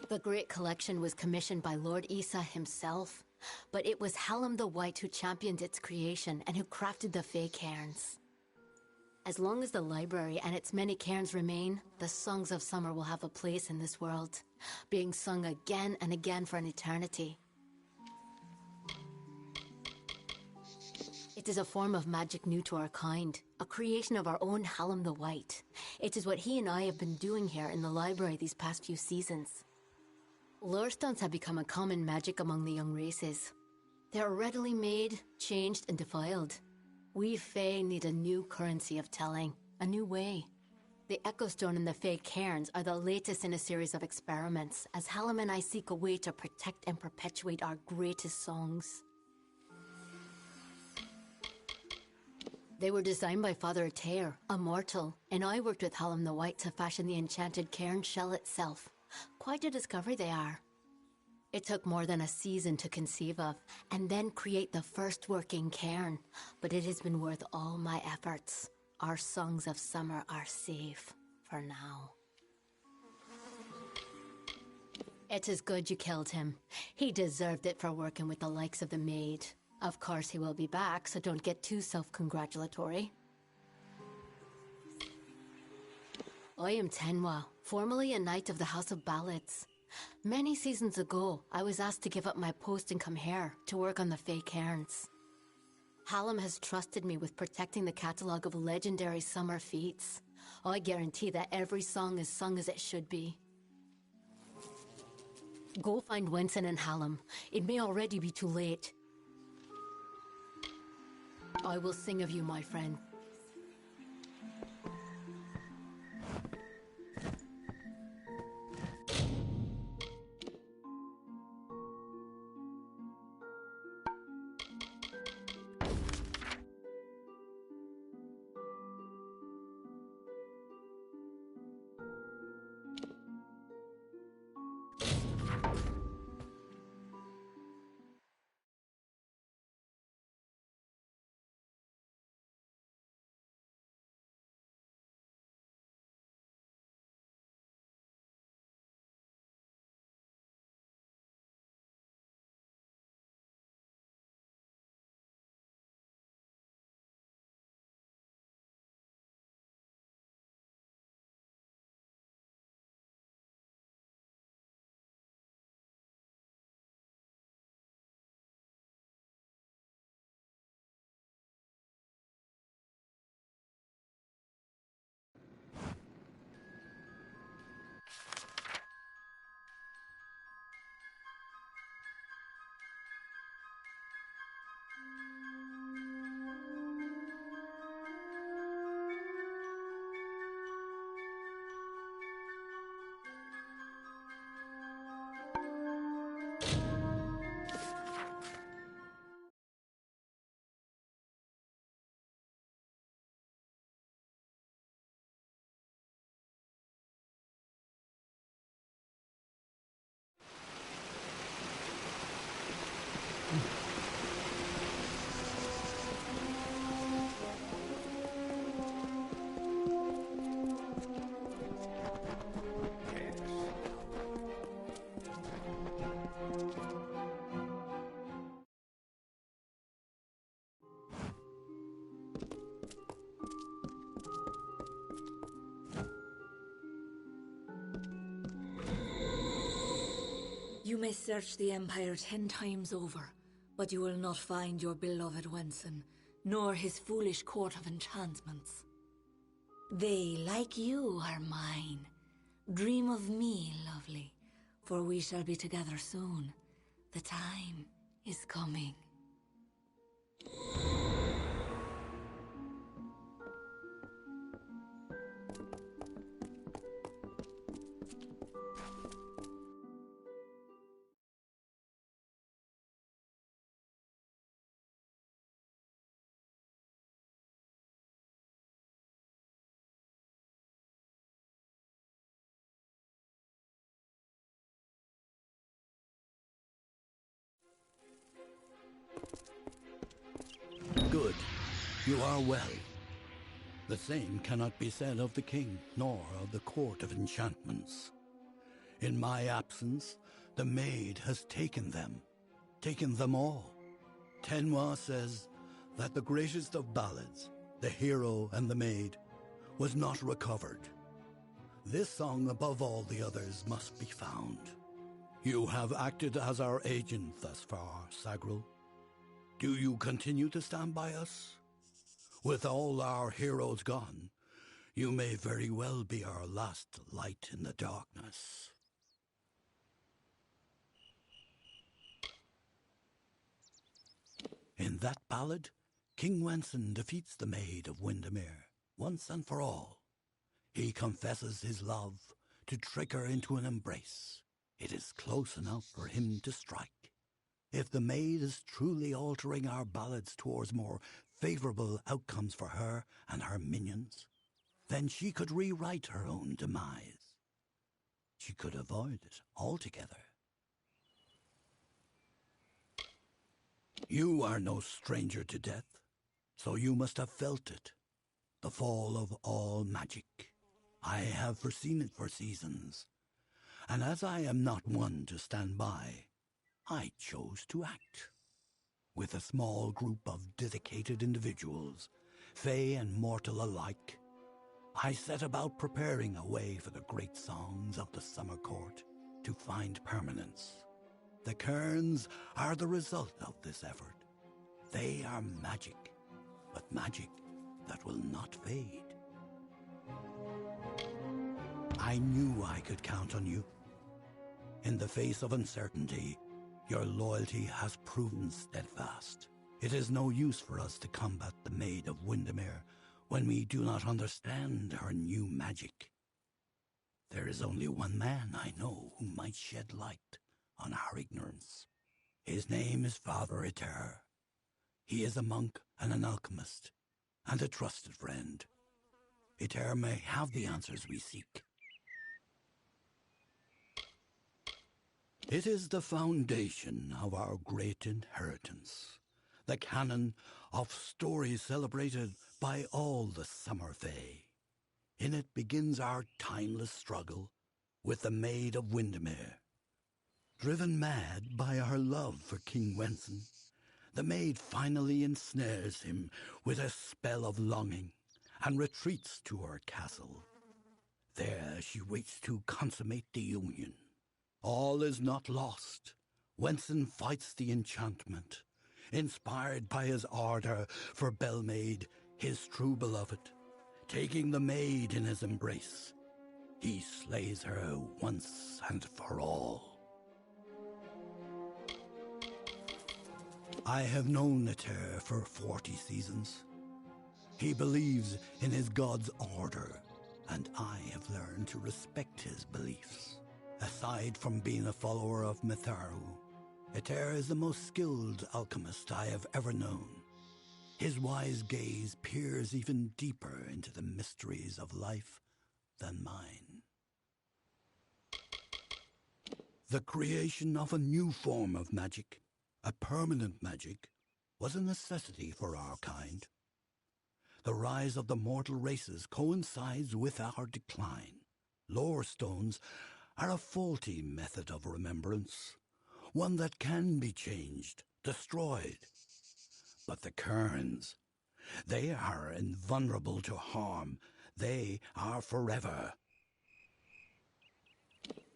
The Great Collection was commissioned by Lord Issa himself, but it was Hallam the White who championed its creation and who crafted the Fey cairns. As long as the library and its many cairns remain, the songs of summer will have a place in this world, being sung again and again for an eternity. It is a form of magic new to our kind, a creation of our own Hallam the White. It is what he and I have been doing here in the library these past few seasons. Lore stones have become a common magic among the young races. They are readily made, changed, and defiled. We Fae need a new currency of telling, a new way. The Echo Stone and the Fey cairns are the latest in a series of experiments, as Hallam and I seek a way to protect and perpetuate our greatest songs. They were designed by Father Atair, a mortal, and I worked with Hallam the White to fashion the enchanted cairn shell itself. Quite a discovery they are. It took more than a season to conceive of, and then create the first working cairn, but it has been worth all my efforts. Our songs of summer are safe, for now. It is good you killed him. He deserved it for working with the likes of the Maid. Of course he will be back, so don't get too self-congratulatory. I am Tenwa, formerly a knight of the House of Ballads. Many seasons ago, I was asked to give up my post and come here to work on the fake cairns. Hallam has trusted me with protecting the catalogue of legendary summer feats. I guarantee that every song is sung as it should be. Go find Wenson and Hallam. It may already be too late. I will sing of you, my friend. You may search the Empire 10 times over, but you will not find your beloved Wenson, nor his foolish court of enchantments. They, like you, are mine. Dream of me, lovely, for we shall be together soon. The time is coming. Good. You are well. The same cannot be said of the king, nor of the court of enchantments. In my absence, the Maid has taken them all. Tenwa says that the greatest of ballads, the hero and the Maid, was not recovered. This song, above all the others, must be found. You have acted as our agent thus far, Sagril. Do you continue to stand by us? With all our heroes gone, you may very well be our last light in the darkness. In that ballad, King Wenson defeats the Maid of Windermere once and for all. He confesses his love to trick her into an embrace. It is close enough for him to strike. If the Maid is truly altering our ballads towards more favorable outcomes for her and her minions, then she could rewrite her own demise. She could avoid it altogether. You are no stranger to death, so you must have felt it. The fall of all magic. I have foreseen it for seasons, and as I am not one to stand by, I chose to act. With a small group of dedicated individuals, Fae and mortal alike, I set about preparing a way for the great songs of the Summer Court to find permanence. The cairns are the result of this effort. They are magic, but magic that will not fade. I knew I could count on you. In the face of uncertainty, your loyalty has proven steadfast. It is no use for us to combat the Maid of Windermere when we do not understand her new magic. There is only one man I know who might shed light on our ignorance. His name is Father Eter. He is a monk and an alchemist, and a trusted friend. Eter may have the answers we seek. It is the foundation of our great inheritance, the canon of stories celebrated by all the Summer Fae. In it begins our timeless struggle with the Maid of Windermere. Driven mad by our love for King Wenson, the Maid finally ensnares him with a spell of longing and retreats to her castle. There she waits to consummate the union. All is not lost. Wenson fights the enchantment, inspired by his ardor for Bellmaid, his true beloved. Taking the Maid in his embrace, he slays her once and for all. I have known Eter for 40 seasons. He believes in his god's order, and I have learned to respect his beliefs. Aside from being a follower of Mitharu, Eter is the most skilled alchemist I have ever known. His wise gaze peers even deeper into the mysteries of life than mine. The creation of a new form of magic, a permanent magic, was a necessity for our kind. The rise of the mortal races coincides with our decline. Lore stones are a faulty method of remembrance, one that can be changed, destroyed. But the cairns, they are invulnerable to harm. They are forever.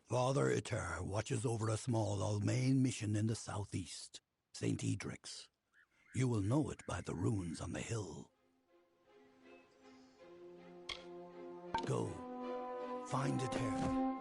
Father Eter watches over a small Almain mission in the southeast, St. Edric's. You will know it by the runes on the hill. Go, find Eter.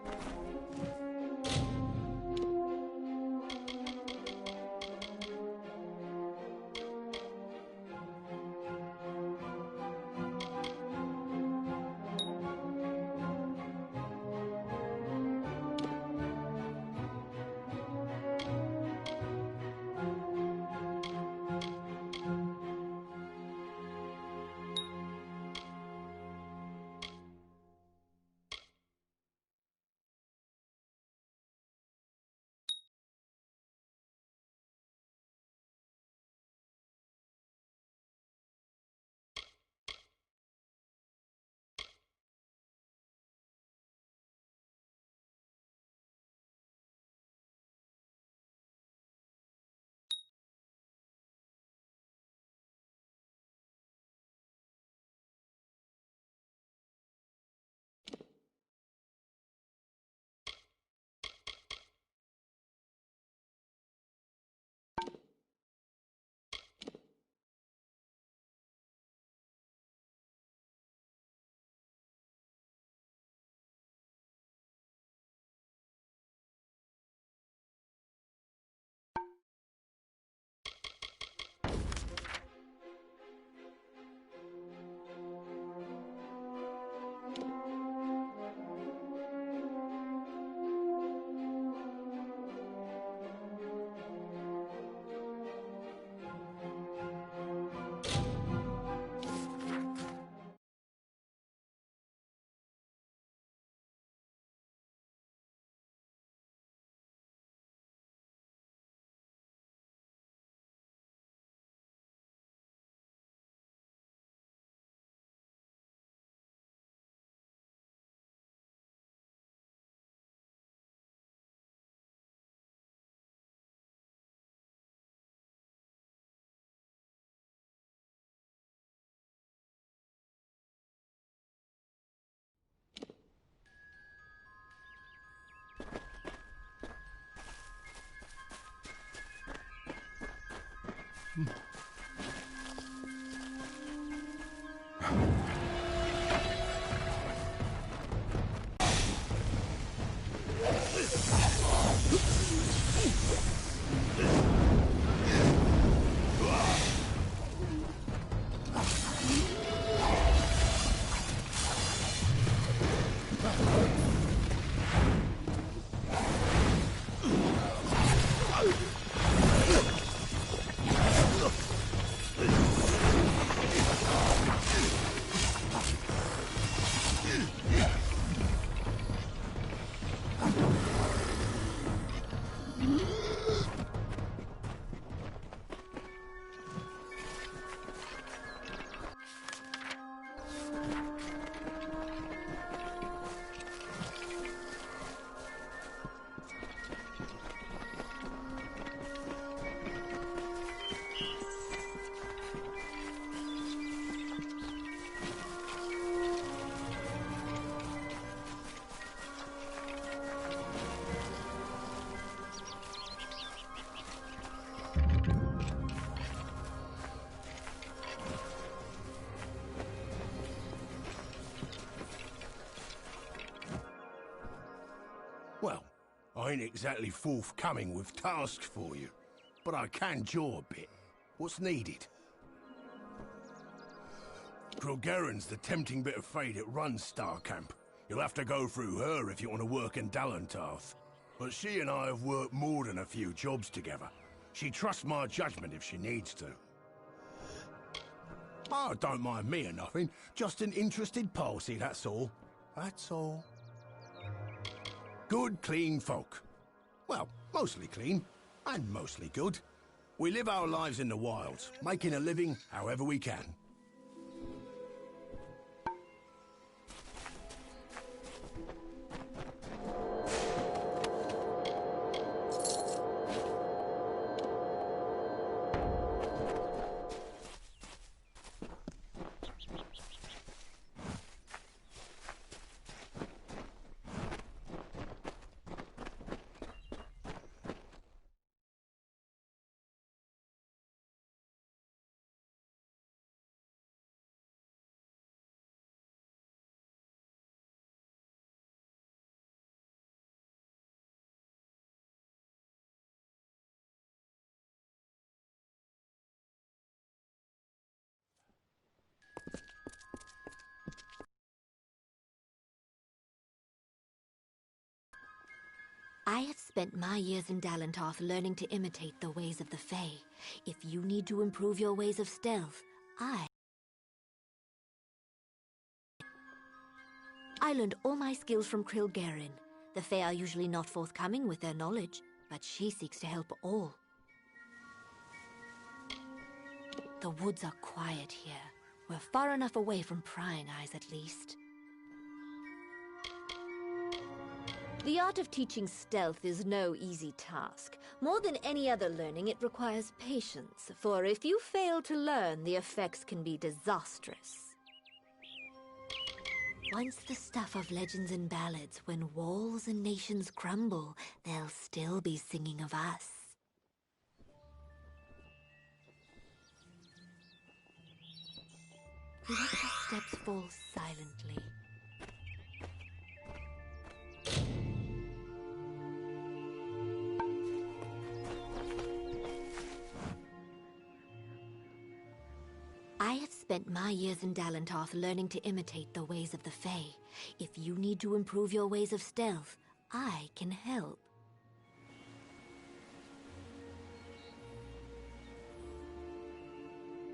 ain't exactly forthcoming with tasks for you, but I can jaw a bit. What's needed? Grilgaren's the tempting bit of fate that runs Star Camp. You'll have to go through her if you want to work in Dalentarth. But she and I have worked more than a few jobs together. She trusts my judgment if she needs to. Oh, don't mind me or nothing. Just an interested party, that's all. That's all. Good, clean folk. Well, mostly clean, and mostly good. We live our lives in the wilds, making a living however we can. I have spent my years in Dalentarth learning to imitate the ways of the Fae. If you need to improve your ways of stealth, I learned all my skills from Grilgaren. The Fae are usually not forthcoming with their knowledge, but she seeks to help all. The woods are quiet here. We're far enough away from prying eyes, at least. The art of teaching stealth is no easy task. More than any other learning, it requires patience, for if you fail to learn, the effects can be disastrous. Once the stuff of legends and ballads, when walls and nations crumble, they'll still be singing of us. He let the steps fall silently. I have spent my years in Dalentarth learning to imitate the ways of the Fae. If you need to improve your ways of stealth, I can help.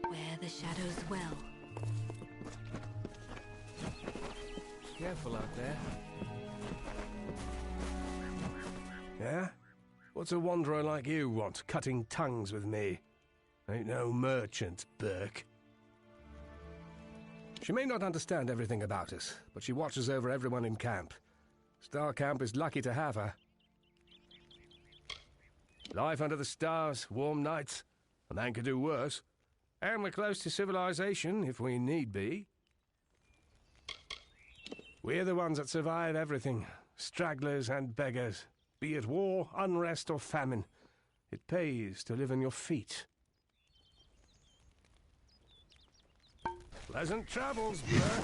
Where the shadows dwell. Careful out there. Yeah? What's a wanderer like you want, cutting tongues with me? Ain't no merchant, Burke. She may not understand everything about us, but she watches over everyone in camp. Star Camp is lucky to have her. Life under the stars, warm nights. A man could do worse. And we're close to civilization, if we need be. We're the ones that survive everything. Stragglers and beggars. Be it war, unrest, or famine. It pays to live on your feet. Pleasant travels, Burke.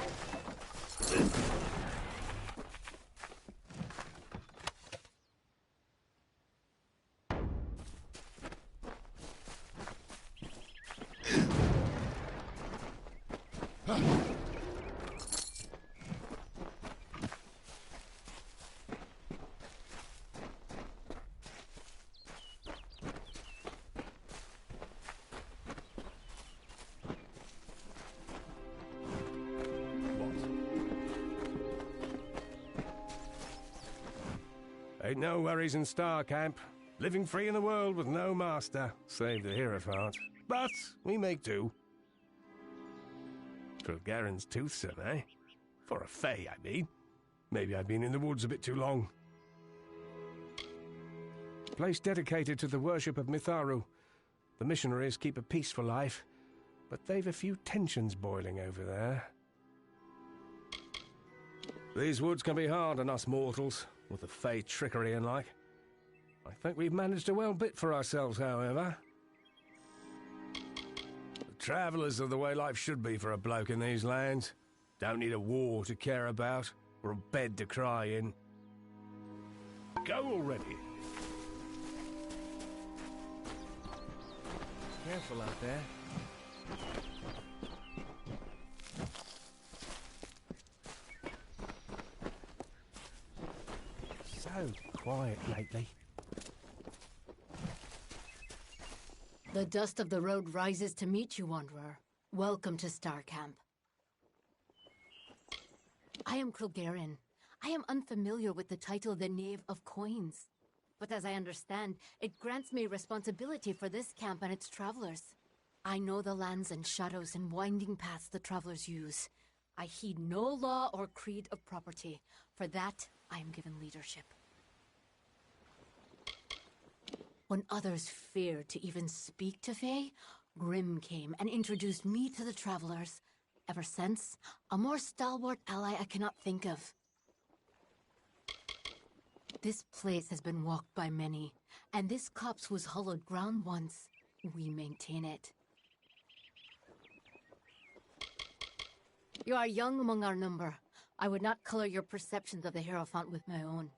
Ain't no worries in Star Camp. Living free in the world with no master, save the Hierophant. But we make do. Grilgaren's toothsome, eh? For a Fae, I mean. Maybe I've been in the woods a bit too long. Place dedicated to the worship of Mitharu. The missionaries keep a peaceful life, but they've a few tensions boiling over there. These woods can be hard on us mortals, with the Fae trickery and like. I think we've managed a well bit for ourselves, however. The travellers are the way life should be for a bloke in these lands. Don't need a war to care about, or a bed to cry in. Go already. Careful out there. So quiet lately. The dust of the road rises to meet you, Wanderer. Welcome to Star Camp. I am Kilgaren. I am unfamiliar with the title the Knave of Coins. But as I understand, it grants me responsibility for this camp and its travelers. I know the lands and shadows and winding paths the travelers use. I heed no law or creed of property. For that, I am given leadership. When others feared to even speak to Fae, Grimm came and introduced me to the travelers. Ever since, a more stalwart ally I cannot think of. This place has been walked by many, and this copse was hollowed ground once. We maintain it. You are young among our number. I would not color your perceptions of the Hierophant with my own.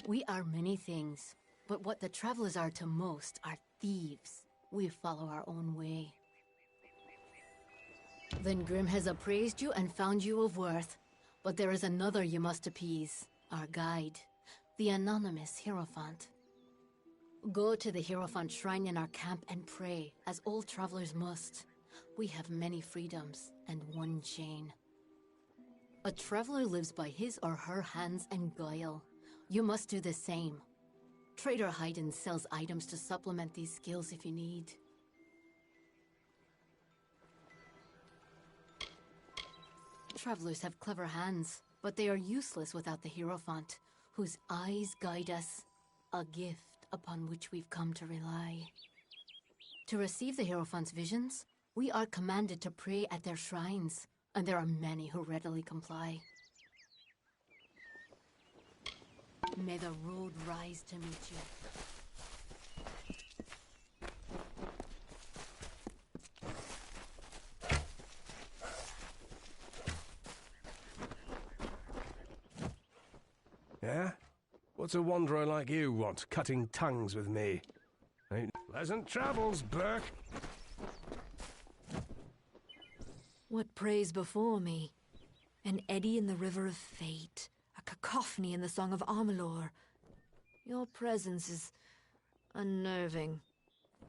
We are many things, but what the travelers are to most are thieves. We follow our own way. Then Grimm has appraised you and found you of worth. But there is another you must appease, our guide, the anonymous Hierophant. Go to the Hierophant shrine in our camp and pray, as all travelers must. We have many freedoms and one chain. A traveler lives by his or her hands and guile. You must do the same. Trader Haydn sells items to supplement these skills if you need. Travelers have clever hands, but they are useless without the Hierophant, whose eyes guide us, a gift upon which we've come to rely. To receive the Hierophant's visions, we are commanded to pray at their shrines, and there are many who readily comply. May the road rise to meet you. Yeah? What's a wanderer like you want, cutting tongues with me? Ain't pleasant travels, Burke. What prays before me? An eddy in the river of fate, a cacophony in the song of Amalur. Your presence is unnerving,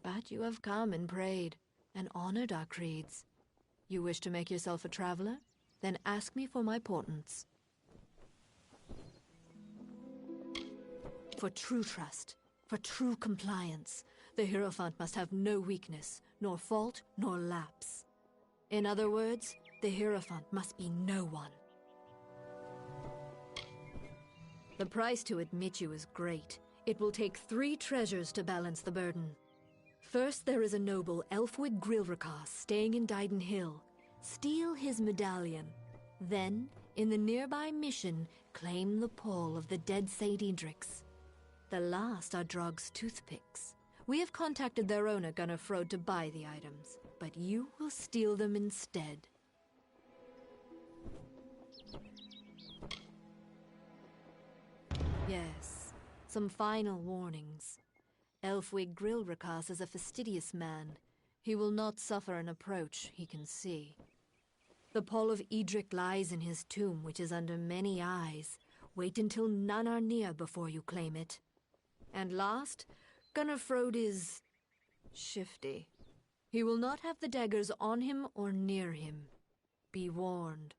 but you have come and prayed, and honored our creeds. You wish to make yourself a traveler? Then ask me for my portents. For true trust, for true compliance, the Hierophant must have no weakness, nor fault, nor lapse. In other words, the Hierophant must be no one. The price to admit you is great. It will take 3 treasures to balance the burden. First, there is a noble Elfwig Grilrakas staying in Dyden Hill. Steal his medallion. Then, in the nearby mission, claim the pall of the dead Saint Edric's. The last are Drog's toothpicks. We have contacted their owner, Gunnar Frode, to buy the items, but you will steal them instead. Yes, some final warnings. Elfwig Grilrakas is a fastidious man. He will not suffer an approach he can see. The pall of Edric lies in his tomb, which is under many eyes. Wait until none are near before you claim it. And last, Gunnar Frode is shifty. He will not have the daggers on him or near him. Be warned.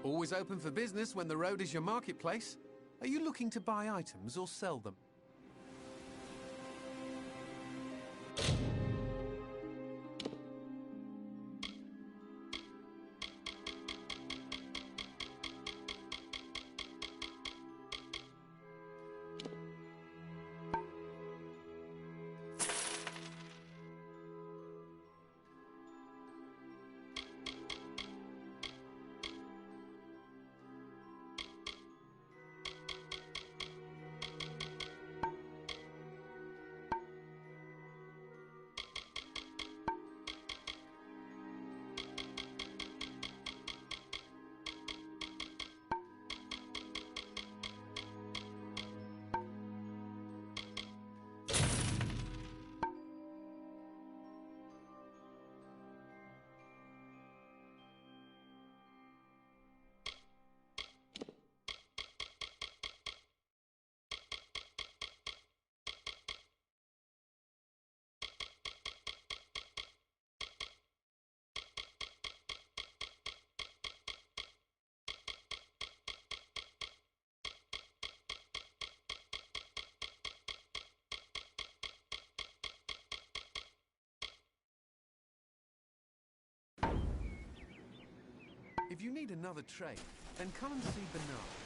Always open for business when the road is your marketplace. Are you looking to buy items or sell them? If you need another trade, then come and see Bernard.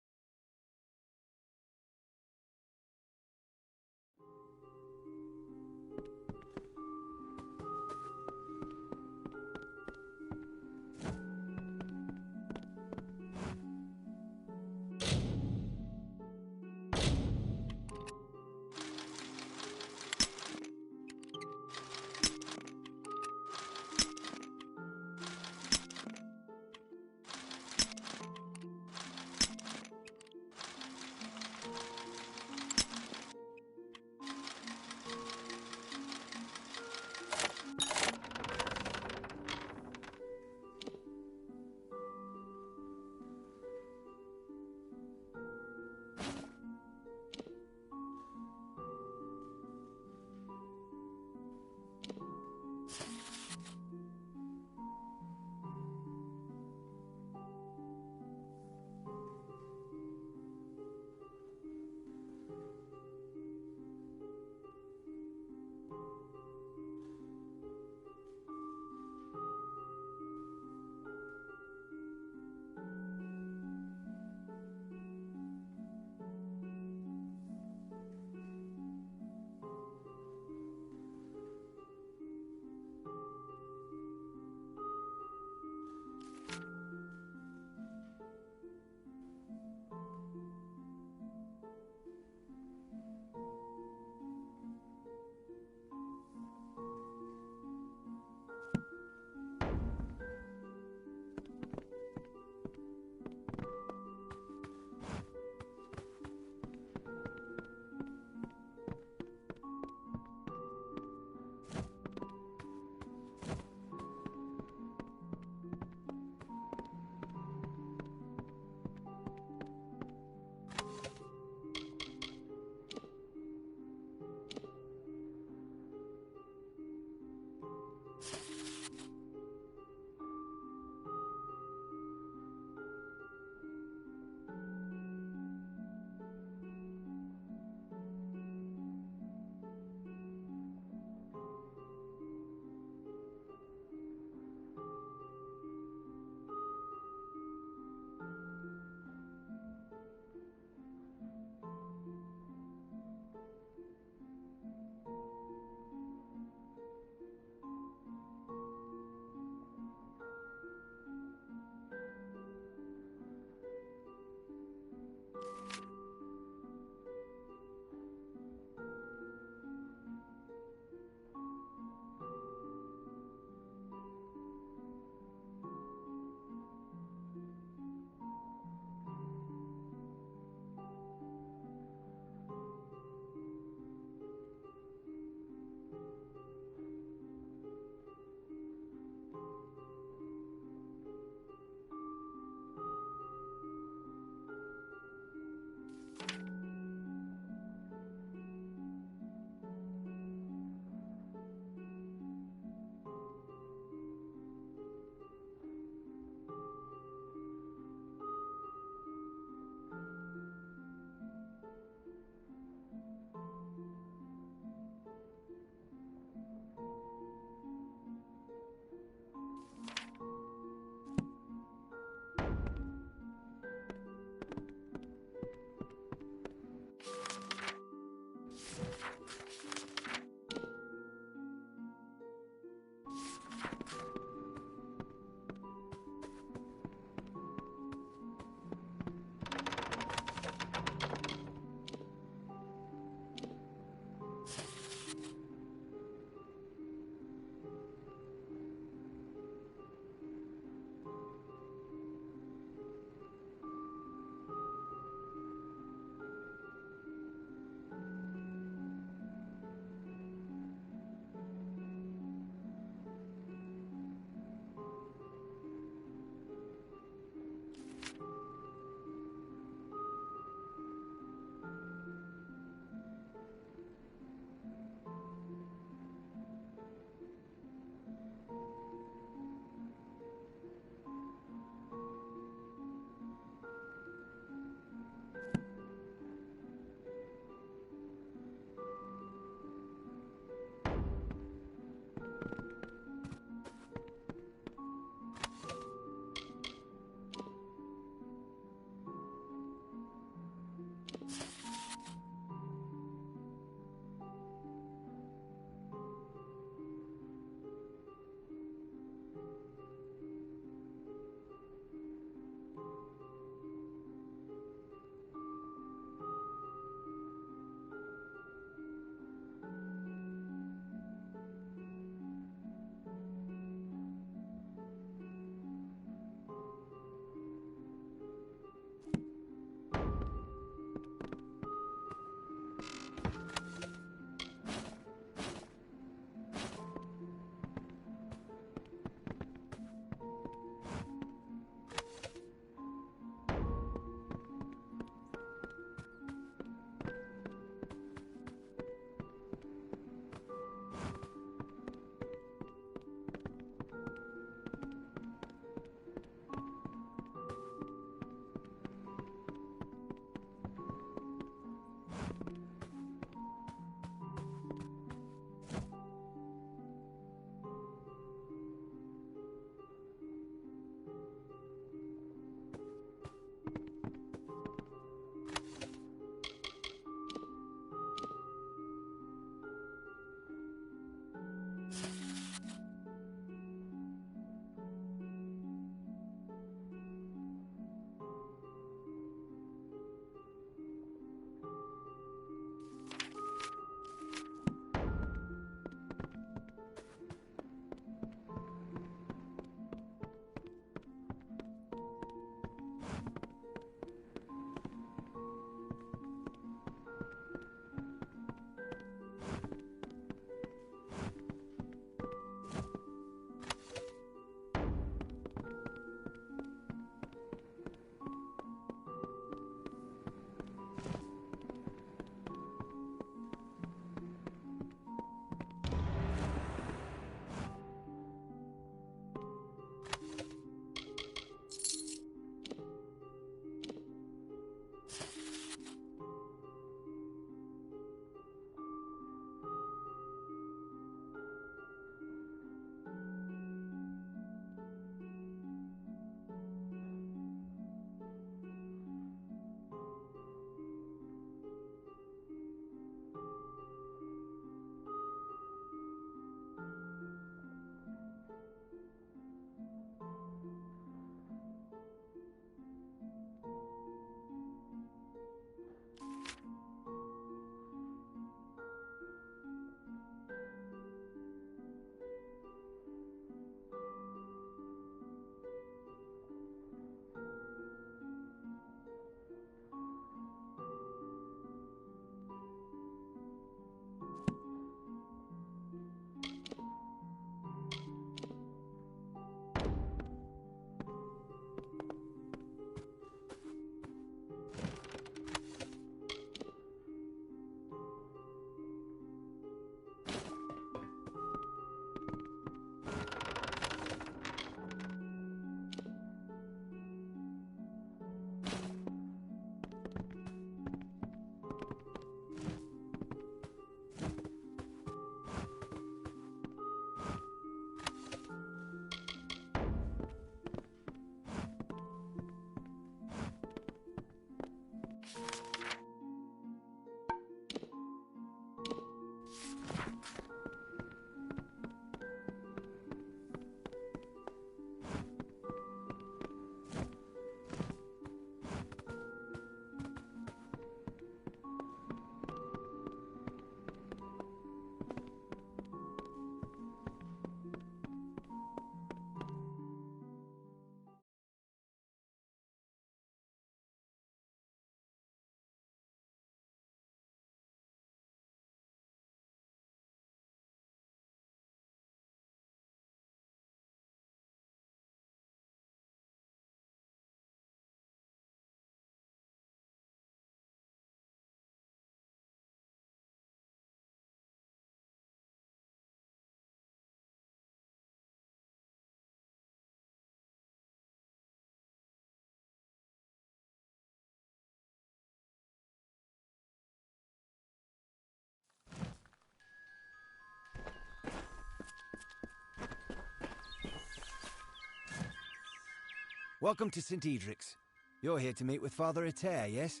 Welcome to St. Edric's. You're here to meet with Father Eter, yes?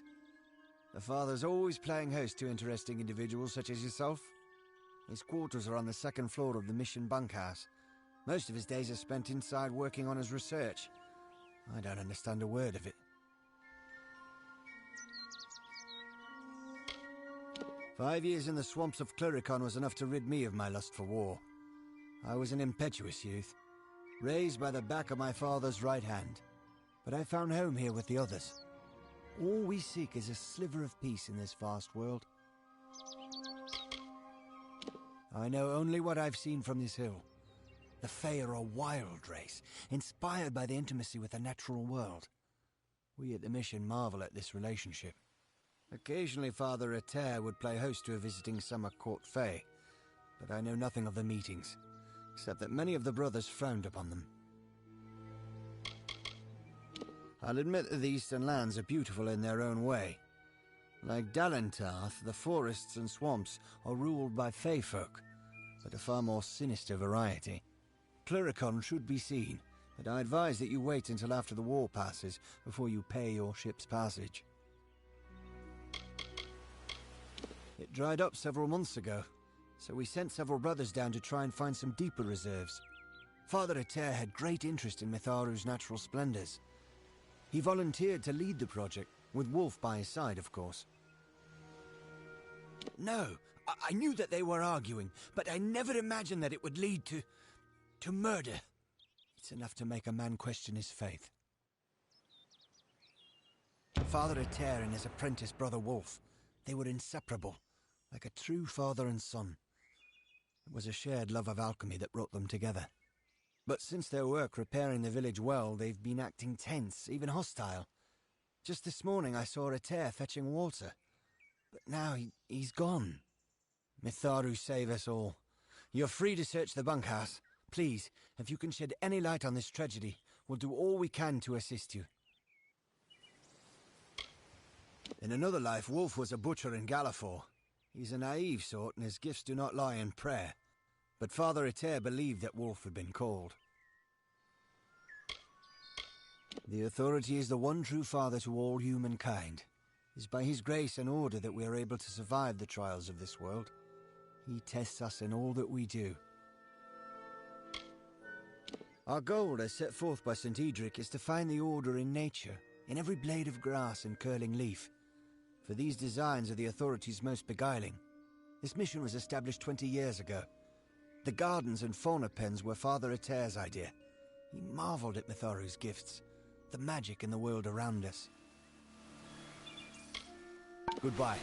The Father's always playing host to interesting individuals such as yourself. His quarters are on the second floor of the mission bunkhouse. Most of his days are spent inside working on his research. I don't understand a word of it. 5 years in the swamps of Cluricon was enough to rid me of my lust for war. I was an impetuous youth, raised by the back of my father's right hand. But I found home here with the others. All we seek is a sliver of peace in this vast world. I know only what I've seen from this hill. The Fae are a wild race, inspired by the intimacy with the natural world. We at the mission marvel at this relationship. Occasionally Father Eter would play host to a visiting summer court Fae, but I know nothing of the meetings, except that many of the brothers frowned upon them. I'll admit that the Eastern lands are beautiful in their own way. Like Dalentarth, the forests and swamps are ruled by Fae folk, but a far more sinister variety. Cluricon should be seen, but I advise that you wait until after the war passes before you pay your ship's passage. It dried up several months ago, so we sent several brothers down to try and find some deeper reserves. Father Eter had great interest in Mitharu's natural splendors. He volunteered to lead the project, with Wolf by his side, of course. No, I knew that they were arguing, but I never imagined that it would lead to murder. It's enough to make a man question his faith. Father Eter and his apprentice brother Wolf, they were inseparable, like a true father and son. It was a shared love of alchemy that brought them together. But since their work repairing the village well, they've been acting tense, even hostile. Just this morning I saw Eter fetching water, but now he's gone. Mitharu save us all. You're free to search the bunkhouse. Please, if you can shed any light on this tragedy, we'll do all we can to assist you. In another life, Wolf was a butcher in Galafor. He's a naive sort, and his gifts do not lie in prayer. But Father Eter believed that Wolf had been called. The Authority is the one true father to all humankind. It is by his grace and order that we are able to survive the trials of this world. He tests us in all that we do. Our goal, as set forth by St. Edric, is to find the order in nature, in every blade of grass and curling leaf. For these designs are the Authority's most beguiling. This mission was established 20 years ago. The gardens and fauna pens were Father Eter's idea. He marveled at Mitharu's gifts, the magic in the world around us. Goodbye.